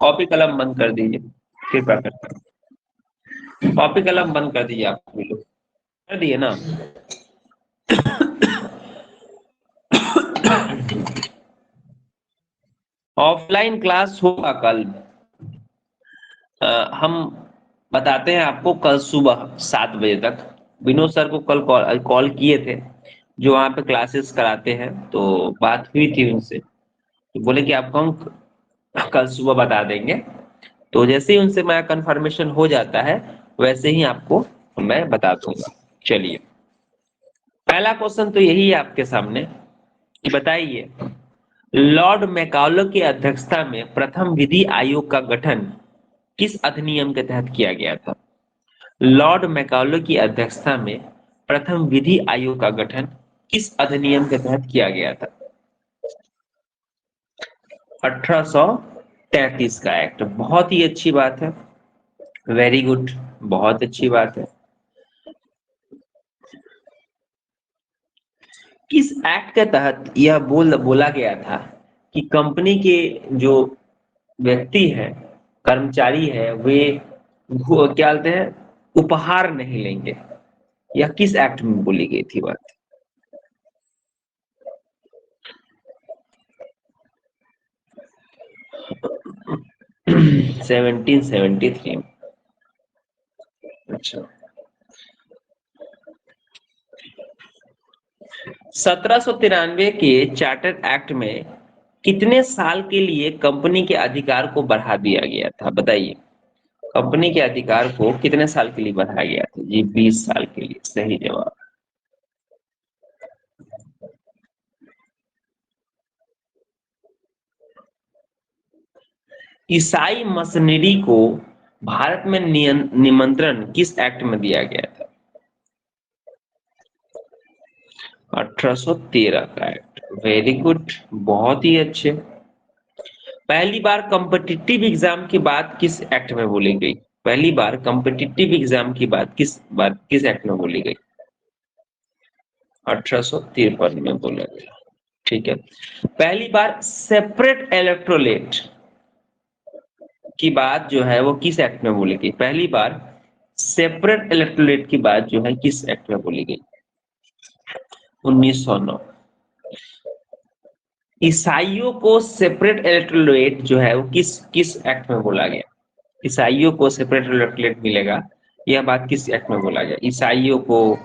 कॉपी कलम बंद कर दीजिए, कृपया करके कॉपी कलम बंद कर दीजिए। आप भी लोग कर दिए ना? ऑफलाइन क्लास होगा कल। हम बताते हैं आपको कल सुबह 7 बजे तक। विनोद सर को कल कॉल किए थे जो वहाँ पे क्लासेस कराते हैं, तो बात हुई थी उनसे, तो बोले कि आपको हम कल सुबह बता देंगे। तो जैसे ही उनसे मेरा कंफर्मेशन हो जाता है वैसे ही आपको मैं बता दूंगा। चलिए पहला क्वेश्चन तो यही है आपके सामने कि बताइए लॉर्ड मैकाले की अध्यक्षता में प्रथम विधि आयोग का गठन किस अधिनियम के तहत किया गया था? लॉर्ड मैकाले की अध्यक्षता में प्रथम विधि आयोग का गठन किस अधिनियम के तहत किया गया था? 1833 का एक्ट। बहुत ही अच्छी बात है, वेरी गुड, बहुत अच्छी बात है। किस एक्ट के तहत यह बोला गया था कि कंपनी के जो व्यक्ति है, कर्मचारी है, वे क्या बोलते हैं उपहार नहीं लेंगे? यह किस एक्ट में बोली गई थी बात? सेवनटीन 1773। अच्छा, 1793 के चार्टर एक्ट में कितने साल के लिए कंपनी के अधिकार को बढ़ा दिया गया था? बताइए, कंपनी के अधिकार को कितने साल के लिए बढ़ाया गया था? जी 20 साल के लिए, सही जवाब। ईसाई मशीनरी को भारत में निमंत्रण किस एक्ट में दिया गया था? 1813 का एक्ट। वेरी गुड, बहुत ही अच्छे। पहली बार कॉम्पिटिटिव एग्जाम की बात किस एक्ट में बोली गई? पहली बार कॉम्पिटिटिव एग्जाम की बात किस एक्ट में बोली गई? 1853 में बोला गया। ठीक है, पहली बार सेपरेट इलेक्ट्रोलाइट की बात जो है वो किस एक्ट में बोली गई? पहली बार सेपरेट इलेक्ट्रोलाइट की बात जो है किस एक्ट में बोली गई? 1909। ईसाइयों को सेपरेट इलेक्ट्रोलाइट जो है वो किस किस एक्ट में बोला गया? ईसाइयों को सेपरेट इलेक्ट्रोलाइट मिलेगा, यह बात किस एक्ट में बोला गया? ईसाइयों को,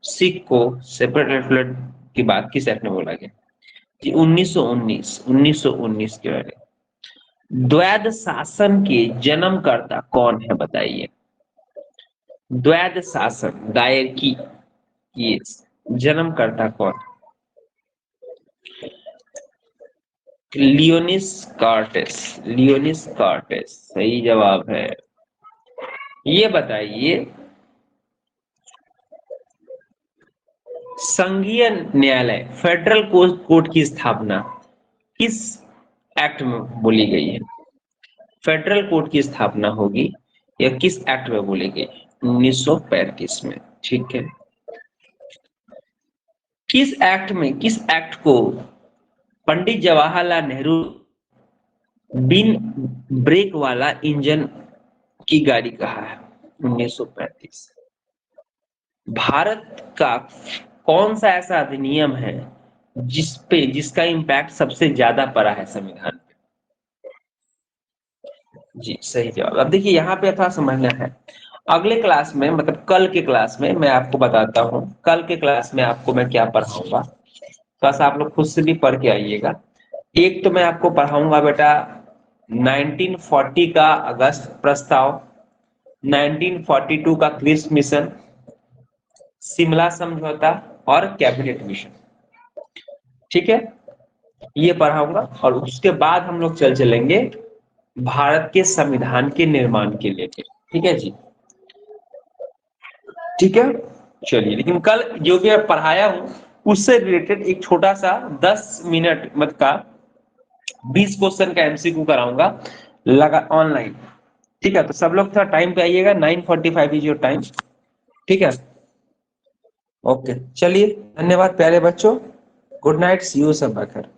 सिख को सेपरेट इलेक्ट्रोलाइट की बात किस एक्ट में बोला गया? जी 1919 के बारे में। द्वैध शासन के जन्मकर्ता कौन है बताइए? द्वैध शासन दायर की ये जन्मकर्ता कौन? लियोनिस कार्टेस। लियोनिस कार्टेस सही जवाब है। ये बताइए, संघीय न्यायालय फेडरल कोर्ट की स्थापना किस एक्ट में बोली गई है? फेडरल कोर्ट की स्थापना होगी यह किस एक्ट में बोली गई? 1935 में। ठीक है, किस एक्ट को पंडित जवाहरलाल नेहरू बिन ब्रेक वाला इंजन की गाड़ी कहा है? 1935। भारत का कौन सा ऐसा अधिनियम है जिसका इम्पैक्ट सबसे ज्यादा पड़ा है संविधान पे? जी सही जवाब। अब देखिए यहाँ पे थोड़ा समझना है, अगले क्लास में मतलब कल के क्लास में मैं आपको बताता हूँ, कल के क्लास में आपको मैं क्या पढ़ाऊंगा, बस आप लोग खुद से भी पढ़ के आइएगा। एक तो मैं आपको पढ़ाऊंगा बेटा 1940 का अगस्त प्रस्ताव, 1942 का क्रिप्स मिशन, शिमला समझौता और कैबिनेट मिशन। ठीक है, ये पढ़ाऊंगा और उसके बाद हम लोग चलेंगे भारत के संविधान के निर्माण के लिए। ठीक है जी, ठीक है चलिए। लेकिन कल जो भी मैं पढ़ाया हूं उससे रिलेटेड एक छोटा सा 10 मिनट मत का 20 क्वेश्चन का एमसीक्यू कराऊंगा लगा ऑनलाइन। ठीक है, तो सब लोग थोड़ा टाइम पे आइएगा, 9:45 इज योर टाइम। ठीक है, ओके चलिए, धन्यवाद प्यारे बच्चों, गुड नाइट, सी यू सब बखैर।